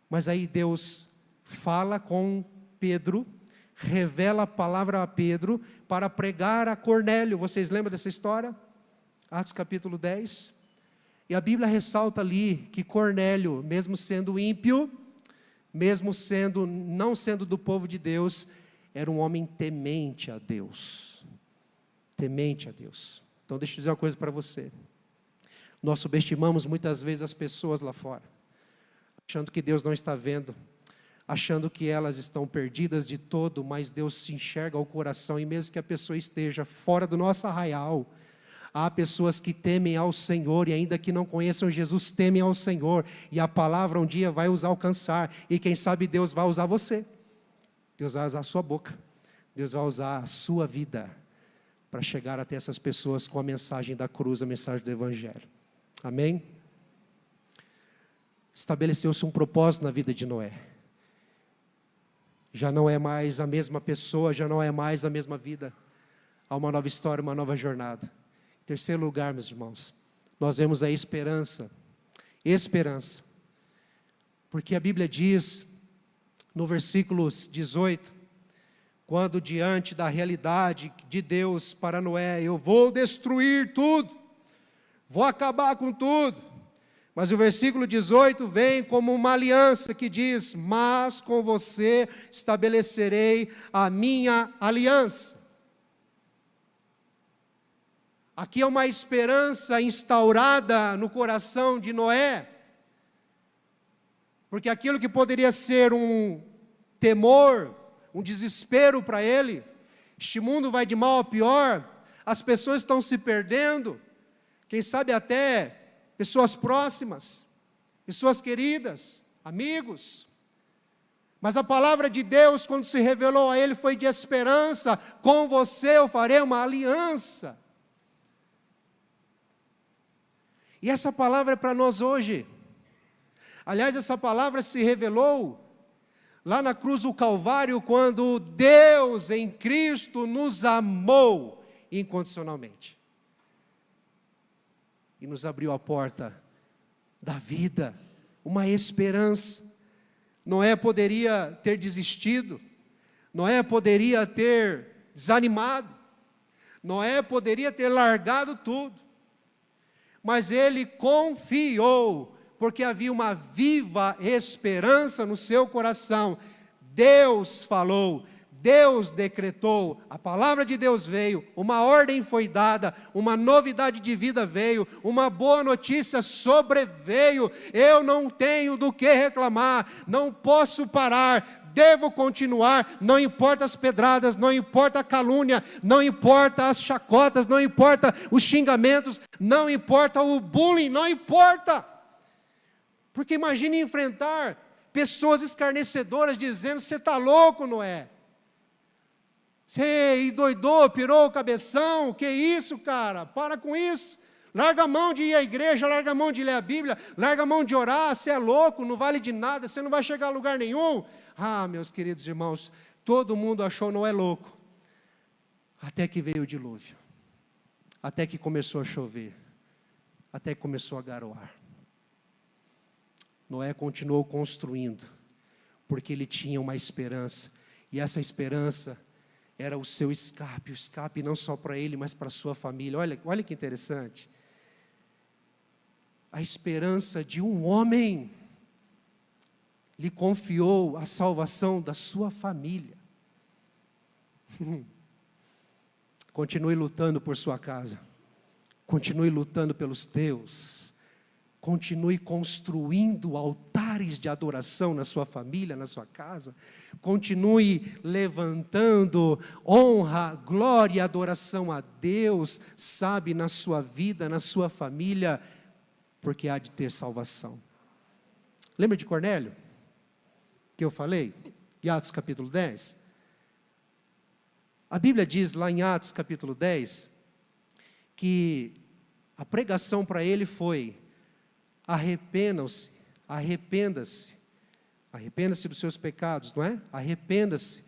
Mas aí Deus fala com Pedro, revela a palavra a Pedro para pregar a Cornélio. Vocês lembram dessa história? Atos capítulo 10. E a Bíblia ressalta ali que Cornélio, mesmo sendo ímpio, mesmo não sendo do povo de Deus, era um homem temente a Deus. Temente a Deus. Então deixa eu dizer uma coisa para você. Nós subestimamos muitas vezes as pessoas lá fora, achando que Deus não está vendo, achando que elas estão perdidas de todo, mas Deus se enxerga ao coração, e mesmo que a pessoa esteja fora do nosso arraial, há pessoas que temem ao Senhor, e ainda que não conheçam Jesus, temem ao Senhor, e a palavra um dia vai os alcançar, e quem sabe Deus vai usar você, Deus vai usar a sua boca, Deus vai usar a sua vida, para chegar até essas pessoas com a mensagem da cruz, a mensagem do Evangelho. Amém? Estabeleceu-se um propósito na vida de Noé. Já não é mais a mesma pessoa, já não é mais a mesma vida. Há uma nova história, uma nova jornada. Em terceiro lugar, meus irmãos, nós vemos a esperança. Esperança. Porque a Bíblia diz, no versículo 18, quando diante da realidade de Deus para Noé, eu vou destruir tudo, vou acabar com tudo. Mas o versículo 18 vem como uma aliança que diz, mas com você estabelecerei a minha aliança. Aqui é uma esperança instaurada no coração de Noé, porque aquilo que poderia ser um temor, um desespero para ele, este mundo vai de mal a pior, as pessoas estão se perdendo, quem sabe até pessoas próximas, pessoas queridas, amigos, mas a palavra de Deus, quando se revelou a ele, foi de esperança, com você eu farei uma aliança, e essa palavra é para nós hoje. Aliás, essa palavra se revelou lá na cruz do Calvário, quando Deus em Cristo nos amou incondicionalmente. E nos abriu a porta da vida, uma esperança. Noé poderia ter desistido, Noé poderia ter desanimado, Noé poderia ter largado tudo, mas ele confiou, porque havia uma viva esperança no seu coração. Deus falou, Deus decretou, a palavra de Deus veio, uma ordem foi dada, uma novidade de vida veio, uma boa notícia sobreveio, eu não tenho do que reclamar, não posso parar, devo continuar, não importa as pedradas, não importa a calúnia, não importa as chacotas, não importa os xingamentos, não importa o bullying, não importa. Porque imagine enfrentar pessoas escarnecedoras dizendo, você está louco, Noé? Você endoidou, pirou o cabeção, que isso, cara? Para com isso. Larga a mão de ir à igreja, larga a mão de ler a Bíblia, larga a mão de orar, você é louco, não vale de nada, você não vai chegar a lugar nenhum. Ah, meus queridos irmãos, todo mundo achou Noé louco, até que veio o dilúvio, até que começou a chover, até que começou a garoar. Noé continuou construindo, porque ele tinha uma esperança, e essa esperança era o seu escape, o escape não só para ele, mas para a sua família. Olha que interessante, a esperança de um homem lhe confiou a salvação da sua família. Continue lutando por sua casa, continue lutando pelos teus, continue construindo altares de adoração na sua família, na sua casa. Continue levantando honra, glória e adoração a Deus, sabe, na sua vida, na sua família, porque há de ter salvação. Lembra de Cornélio? Que eu falei? Em Atos capítulo 10. A Bíblia diz lá em Atos capítulo 10, que a pregação para ele foi: arrependam-se, arrependa-se dos seus pecados, não é? Arrependa-se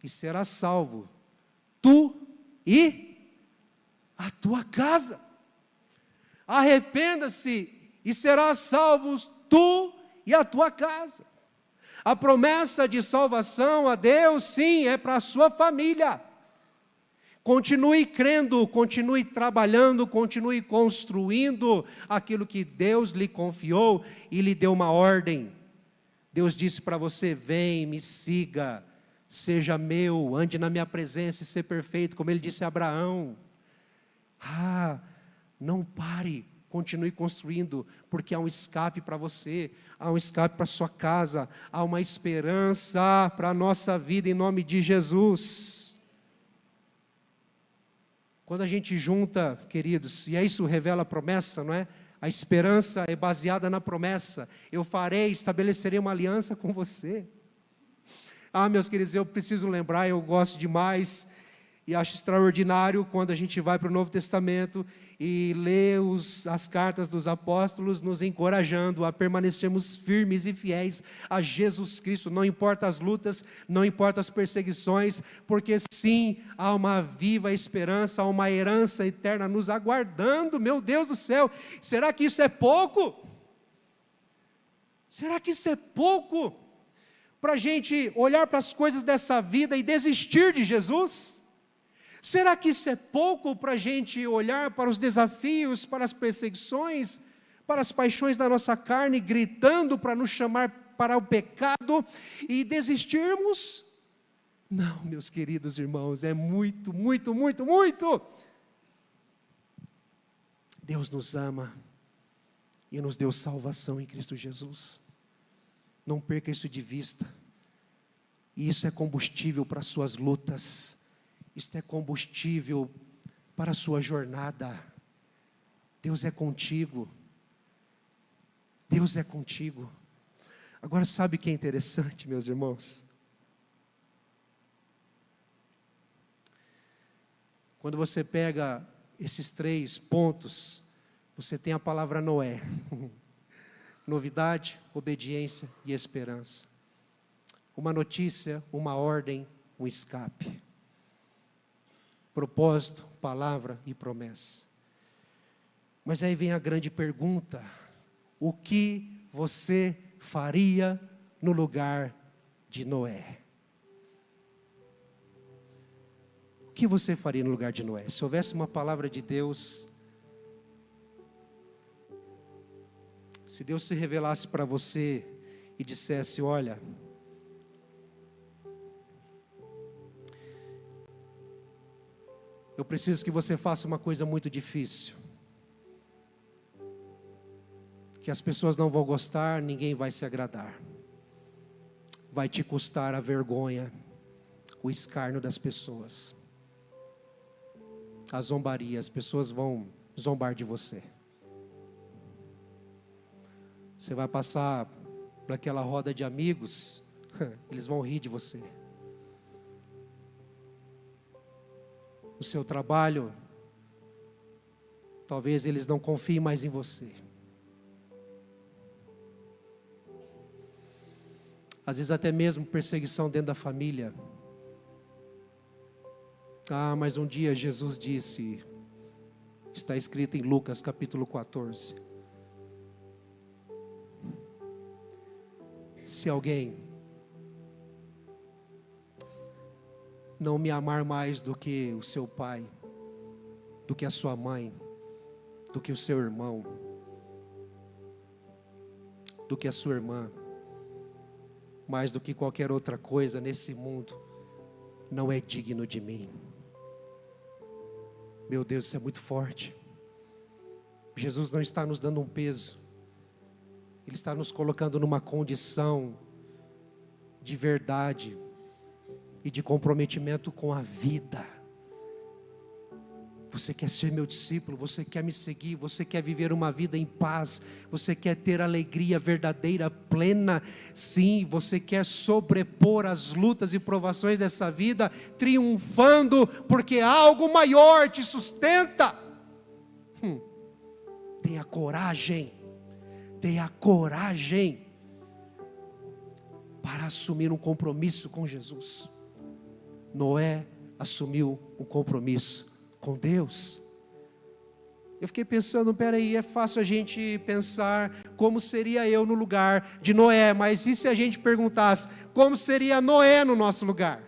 e será salvo, tu e a tua casa. Arrependa-se e serás salvo tu e a tua casa. A promessa de salvação a Deus, sim, é para a sua família. Continue crendo, continue trabalhando, continue construindo aquilo que Deus lhe confiou e lhe deu uma ordem. Deus disse para você: vem, me siga, seja meu, ande na minha presença e ser perfeito, como ele disse a Abraão. Não pare, Continue construindo, porque há um escape para você, há um escape para sua casa, há uma esperança para a nossa vida em nome de Jesus. Quando a gente junta, queridos, e isso revela a promessa, não é? A esperança é baseada na promessa. Eu farei, estabelecerei uma aliança com você. Meus queridos, eu preciso lembrar, eu gosto demais e acho extraordinário quando a gente vai para o Novo Testamento e lê as cartas dos apóstolos nos encorajando a permanecermos firmes e fiéis a Jesus Cristo, não importa as lutas, não importa as perseguições, porque sim, há uma viva esperança, há uma herança eterna nos aguardando, meu Deus do céu, será que isso é pouco? Será que isso é pouco? Para a gente olhar para as coisas dessa vida e desistir de Jesus? Será que isso é pouco para a gente olhar para os desafios, para as perseguições, para as paixões da nossa carne, gritando para nos chamar para o pecado e desistirmos? Não, meus queridos irmãos, é muito, muito, muito, muito. Deus nos ama e nos deu salvação em Cristo Jesus. Não perca isso de vista. E isso é combustível para as suas lutas. Isto é combustível para a sua jornada. Deus é contigo. Deus é contigo. Agora sabe o que é interessante, meus irmãos? Quando você pega esses 3 pontos, você tem a palavra Noé. Novidade, obediência e esperança. Uma notícia, uma ordem, um escape. Propósito, palavra e promessa. Mas aí vem a grande pergunta: o que você faria no lugar de Noé? O que você faria no lugar de Noé? Se houvesse uma palavra de Deus, se Deus se revelasse para você e dissesse: olha, eu preciso que você faça uma coisa muito difícil, que as pessoas não vão gostar, ninguém vai se agradar, vai te custar a vergonha, o escárnio das pessoas, a zombaria, as pessoas vão zombar de você. Você vai passar por aquela roda de amigos, eles vão rir de você. No seu trabalho, talvez eles não confiem mais em você. Às vezes até mesmo perseguição dentro da família. Mas um dia Jesus disse, está escrito em Lucas capítulo 14. Se alguém não me amar mais do que o seu pai, do que a sua mãe, do que o seu irmão, do que a sua irmã, mais do que qualquer outra coisa nesse mundo, não é digno de mim. Meu Deus, isso é muito forte. Jesus não está nos dando um peso, Ele está nos colocando numa condição de verdade e de comprometimento com a vida. Você quer ser meu discípulo, você quer me seguir, você quer viver uma vida em paz, você quer ter alegria verdadeira, plena, sim, você quer sobrepor as lutas e provações dessa vida, triunfando, porque algo maior te sustenta. Tenha coragem para assumir um compromisso com Jesus. Noé assumiu um compromisso com Deus. Eu fiquei pensando, peraí, é fácil a gente pensar como seria eu no lugar de Noé, mas e se a gente perguntasse, como seria Noé no nosso lugar?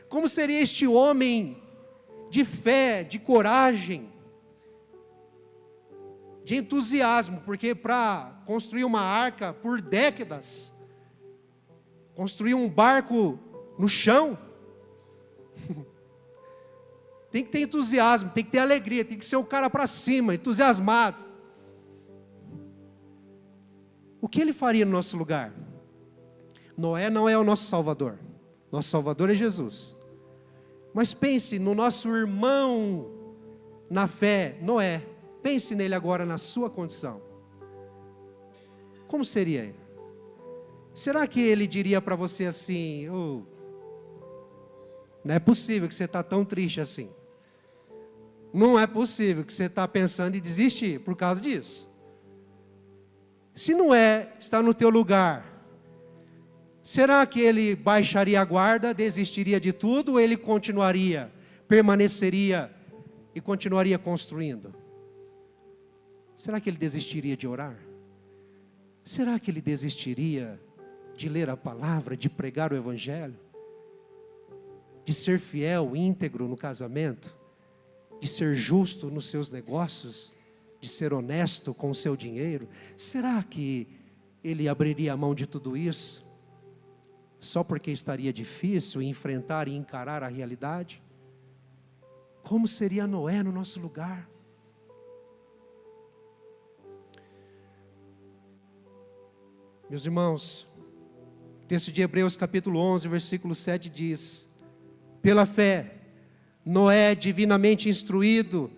Como seria este homem de fé, de coragem, de entusiasmo, porque para construir uma arca por décadas, construir um barco no chão, Tem que ter entusiasmo, tem que ter alegria, tem que ser um cara para cima, entusiasmado. O que ele faria no nosso lugar? Noé não é o nosso Salvador. Nosso Salvador é Jesus. Mas pense no nosso irmão na fé, Noé. Pense nele agora na sua condição. Como seria ele? Será que ele diria para você assim: oh, não é possível que você está tão triste assim. Não é possível que você está pensando em desistir por causa disso. Se Noé está no teu lugar, será que ele baixaria a guarda, desistiria de tudo, ou ele continuaria, permaneceria e continuaria construindo? Será que ele desistiria de orar? Será que ele desistiria de ler a palavra, de pregar o evangelho? De ser fiel, íntegro no casamento? De ser justo nos seus negócios? De ser honesto com o seu dinheiro? Será que ele abriria a mão de tudo isso? Só porque estaria difícil enfrentar e encarar a realidade? Como seria Noé no nosso lugar? Meus irmãos, o texto de Hebreus capítulo 11, versículo 7 diz: pela fé, Noé, divinamente instruído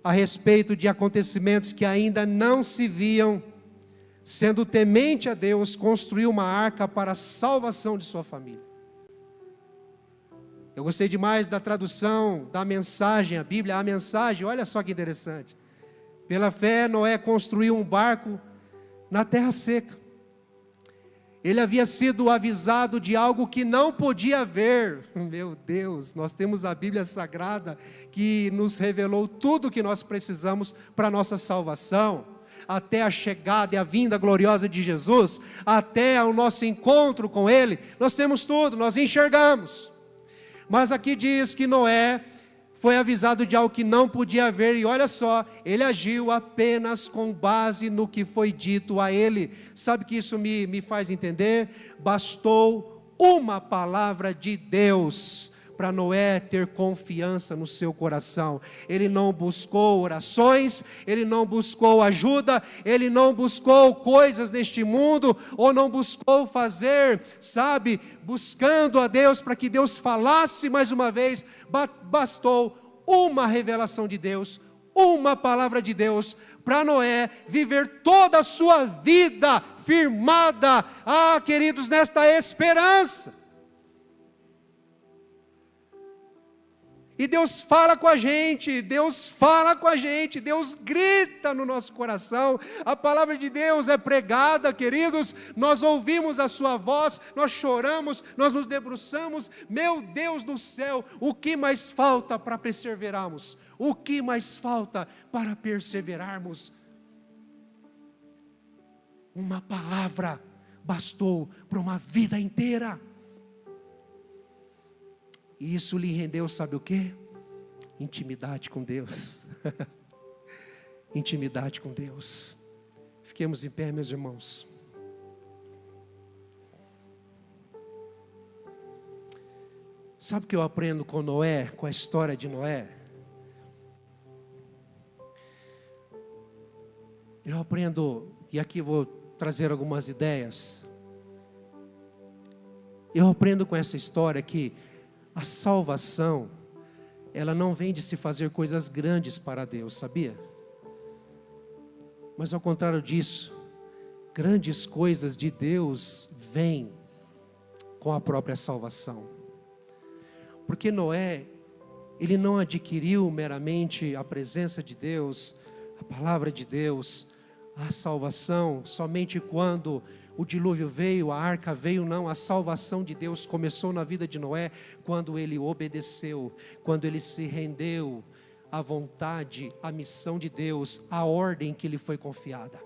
a respeito de acontecimentos que ainda não se viam, sendo temente a Deus, construiu uma arca para a salvação de sua família. Eu gostei demais da tradução, da mensagem, a Bíblia, a mensagem, olha só que interessante. Pela fé, Noé construiu um barco na terra seca. Ele havia sido avisado de algo que não podia ver. Meu Deus, nós temos a Bíblia Sagrada que nos revelou tudo o que nós precisamos para a nossa salvação. Até a chegada e a vinda gloriosa de Jesus, até o nosso encontro com Ele, nós temos tudo, nós enxergamos. Mas aqui diz que Noé foi avisado de algo que não podia ver, e olha só, ele agiu apenas com base no que foi dito a ele. Sabe que isso me faz entender? Bastou uma palavra de Deus para Noé ter confiança no seu coração. Ele não buscou orações, ele não buscou ajuda, ele não buscou coisas neste mundo, ou não buscou fazer, sabe, buscando a Deus para que Deus falasse mais uma vez. Bastou uma revelação de Deus, uma palavra de Deus, para Noé viver toda a sua vida firmada, queridos, nesta esperança. E Deus fala com a gente, Deus fala com a gente, Deus grita no nosso coração, a palavra de Deus é pregada, queridos, nós ouvimos a sua voz, nós choramos, nós nos debruçamos. Meu Deus do céu, o que mais falta para perseverarmos? O que mais falta para perseverarmos? Uma palavra bastou para uma vida inteira. E isso lhe rendeu, sabe o quê? Intimidade com Deus. Intimidade com Deus. Fiquemos em pé, meus irmãos. Sabe o que eu aprendo com Noé, com a história de Noé? Eu aprendo, e aqui vou trazer algumas ideias. Eu aprendo com essa história que a salvação, ela não vem de se fazer coisas grandes para Deus, sabia? Mas ao contrário disso, grandes coisas de Deus vêm com a própria salvação. Porque Noé, ele não adquiriu meramente a presença de Deus, a palavra de Deus, a salvação, somente quando o dilúvio veio, a arca veio. Não, a salvação de Deus começou na vida de Noé, quando ele obedeceu, quando ele se rendeu à vontade, à missão de Deus, à ordem que lhe foi confiada.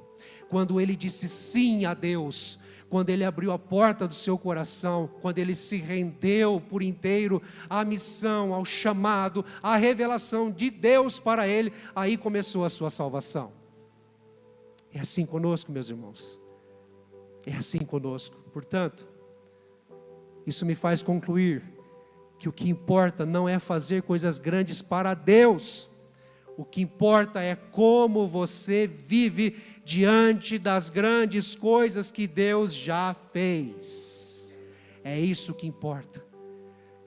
Quando ele disse sim a Deus, quando ele abriu a porta do seu coração, quando ele se rendeu por inteiro à missão, ao chamado, à revelação de Deus para ele, aí começou a sua salvação. É assim conosco, meus irmãos. É assim conosco. Portanto, isso me faz concluir que o que importa não é fazer coisas grandes para Deus. O que importa é como você vive diante das grandes coisas que Deus já fez. É isso que importa.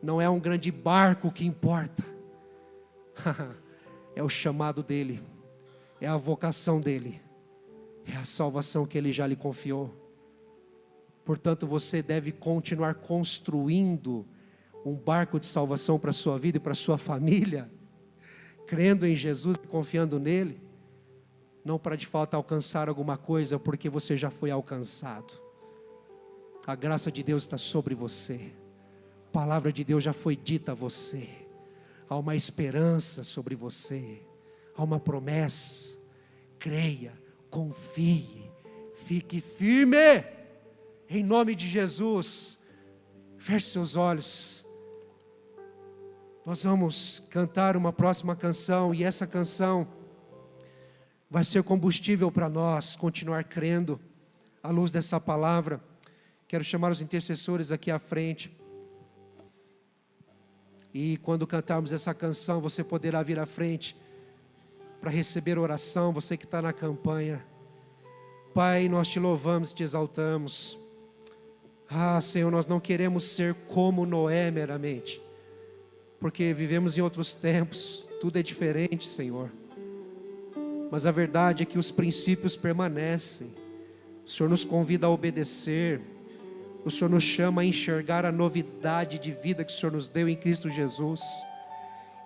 Não é um grande barco que importa. É o chamado dele, é a vocação dele, é a salvação que ele já lhe confiou. Portanto, você deve continuar construindo um barco de salvação para a sua vida e para a sua família, crendo em Jesus e confiando nele, não para de fato alcançar alguma coisa, porque você já foi alcançado. A graça de Deus está sobre você, a palavra de Deus já foi dita a você, há uma esperança sobre você, há uma promessa. Creia, confie, fique firme, em nome de Jesus. Feche seus olhos. Nós vamos cantar uma próxima canção, e essa canção vai ser combustível para nós continuar crendo à luz dessa palavra. Quero chamar os intercessores aqui à frente, e quando cantarmos essa canção, você poderá vir à frente para receber oração, você que está na campanha. Pai, nós te louvamos, te exaltamos. Senhor, nós não queremos ser como Noé meramente, porque vivemos em outros tempos, tudo é diferente, Senhor. Mas a verdade é que os princípios permanecem. O Senhor nos convida a obedecer. O Senhor nos chama a enxergar a novidade de vida que o Senhor nos deu em Cristo Jesus.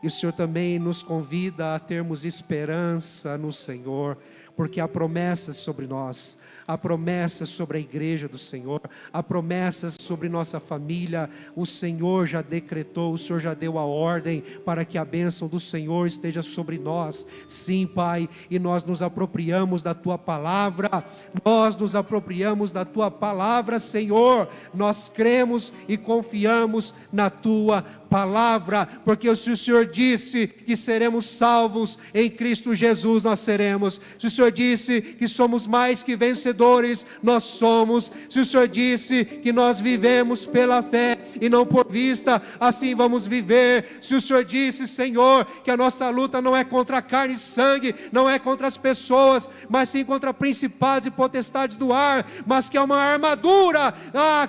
E o Senhor também nos convida a termos esperança no Senhor, porque há promessas sobre nós, há promessas sobre a igreja do Senhor, há promessas sobre nossa família. O Senhor já decretou, o Senhor já deu a ordem para que a bênção do Senhor esteja sobre nós. Sim, Pai, e nós nos apropriamos da Tua palavra, nós nos apropriamos da Tua palavra, Senhor. Nós cremos e confiamos na Tua palavra, porque se o Senhor disse que seremos salvos em Cristo Jesus, nós seremos. Se o Senhor disse que somos mais que vencedores, nós somos. Se o Senhor disse que nós vivemos pela fé e não por vista, assim vamos viver. Se o Senhor disse, Senhor, que a nossa luta não é contra carne e sangue, não é contra as pessoas, mas sim contra principados e potestades do ar, mas que é uma armadura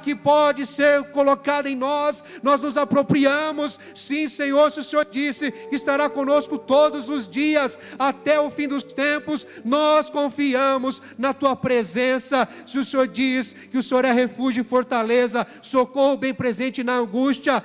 que pode ser colocada em nós, nós nos apropriamos. Sim, Senhor, se o Senhor disse que estará conosco todos os dias até o fim dos tempos, nós confiamos na Tua presença. Se o Senhor diz que o Senhor é refúgio e fortaleza, socorro bem presente na angústia,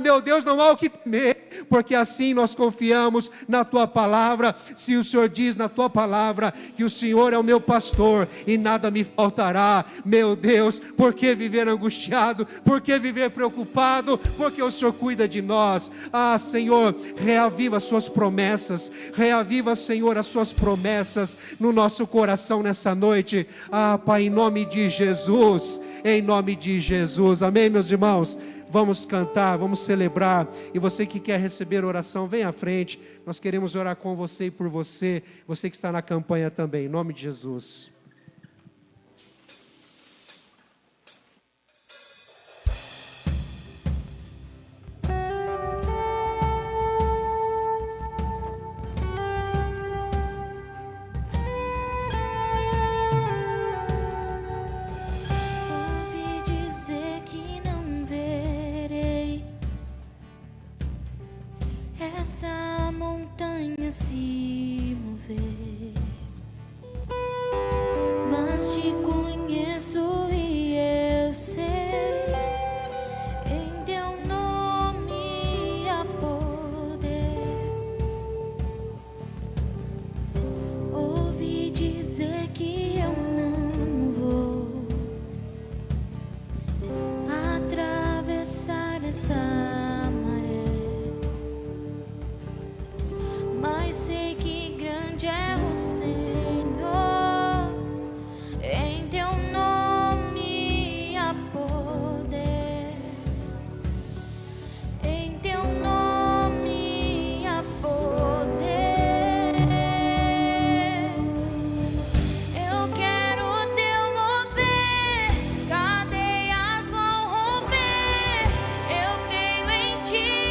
meu Deus, não há o que temer, porque assim nós confiamos na Tua palavra. Se o Senhor diz na Tua palavra que o Senhor é o meu pastor e nada me faltará, meu Deus, por que viver angustiado? Por que viver preocupado? Porque o Senhor cuida de nós. Senhor, reaviva as Suas promessas, reaviva, Senhor, as Suas promessas no nosso coração nessa noite. Pai, em nome de Jesus, em nome de Jesus, amém, meus irmãos? Vamos cantar, vamos celebrar, e você que quer receber oração, vem à frente, nós queremos orar com você e por você, você que está na campanha também, em nome de Jesus. Essa montanha se mover, mas te conheço e eu sei, em Teu nome há poder. Ouvi dizer que eu não vou atravessar essa, mas sei que grande é o Senhor, em Teu nome há poder, em Teu nome há poder. Eu quero o Teu mover, cadeias vão romper, eu creio em Ti.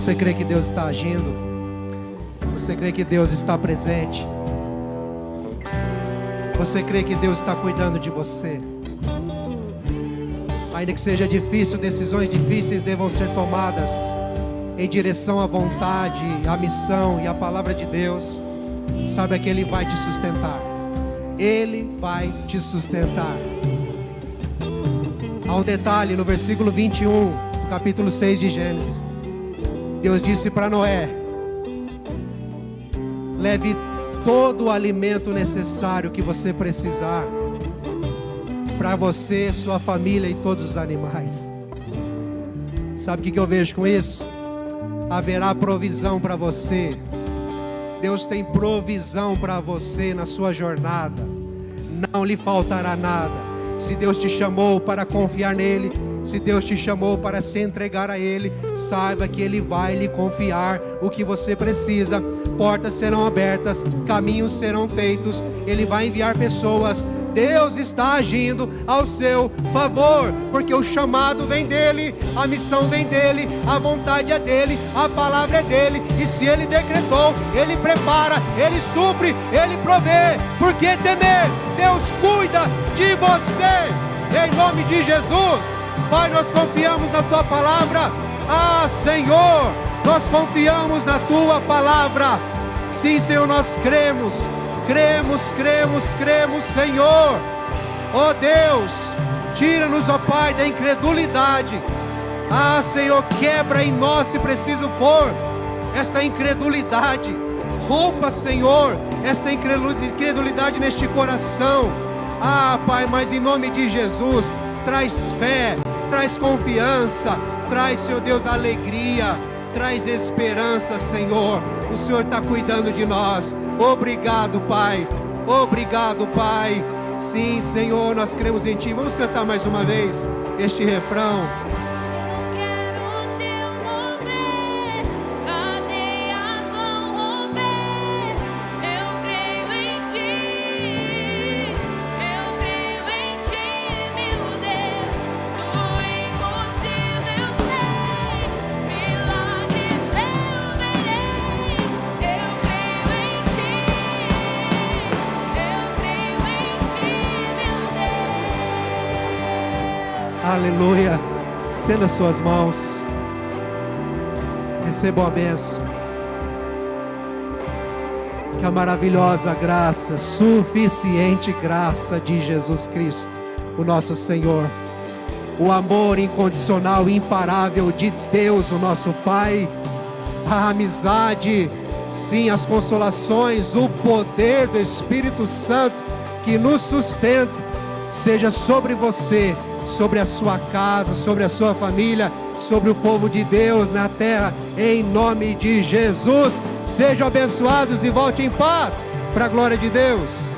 Você crê que Deus está agindo? Você crê que Deus está presente? Você crê que Deus está cuidando de você? Ainda que seja difícil, decisões difíceis devam ser tomadas em direção à vontade, à missão e à palavra de Deus. Saiba que Ele vai te sustentar. Ele vai te sustentar. Há um detalhe no versículo 21, do capítulo 6 de Gênesis. Deus disse para Noé: leve todo o alimento necessário que você precisar, para você, sua família e todos os animais. Sabe o que eu vejo com isso? Haverá provisão para você. Deus tem provisão para você na sua jornada. Não lhe faltará nada. Se Deus te chamou para confiar nele, se Deus te chamou para se entregar a Ele, saiba que Ele vai lhe confiar o que você precisa. Portas serão abertas, caminhos serão feitos, Ele vai enviar pessoas. Deus está agindo ao seu favor, porque o chamado vem dEle, a missão vem dEle, a vontade é dEle, a palavra é dEle, e se Ele decretou, Ele prepara, Ele supre, Ele provê. Por que temer? Deus cuida de você, em nome de Jesus. Pai, nós confiamos na Tua palavra. Ah, Senhor, nós confiamos na Tua palavra. Sim, Senhor, nós cremos, Senhor. Ó Deus, tira-nos, ó Pai, da incredulidade. Ah, Senhor, quebra em nós, se preciso for, esta incredulidade. Rompa, Senhor, esta incredulidade neste coração. Ah, Pai, mas em nome de Jesus, traz fé, traz confiança, traz, Senhor Deus, alegria, traz esperança, Senhor. O Senhor está cuidando de nós. Obrigado, Pai. Obrigado, Pai. Sim, Senhor, nós cremos em Ti. Vamos cantar mais uma vez este refrão. Aleluia. Estenda suas mãos. Recebam a bênção. Que a maravilhosa graça, suficiente graça de Jesus Cristo, o nosso Senhor, o amor incondicional e imparável de Deus, o nosso Pai, a amizade, sim, as consolações, o poder do Espírito Santo que nos sustenta, seja sobre você, sobre a sua casa, sobre a sua família, sobre o povo de Deus na terra, em nome de Jesus. Sejam abençoados e volte em paz, para a glória de Deus.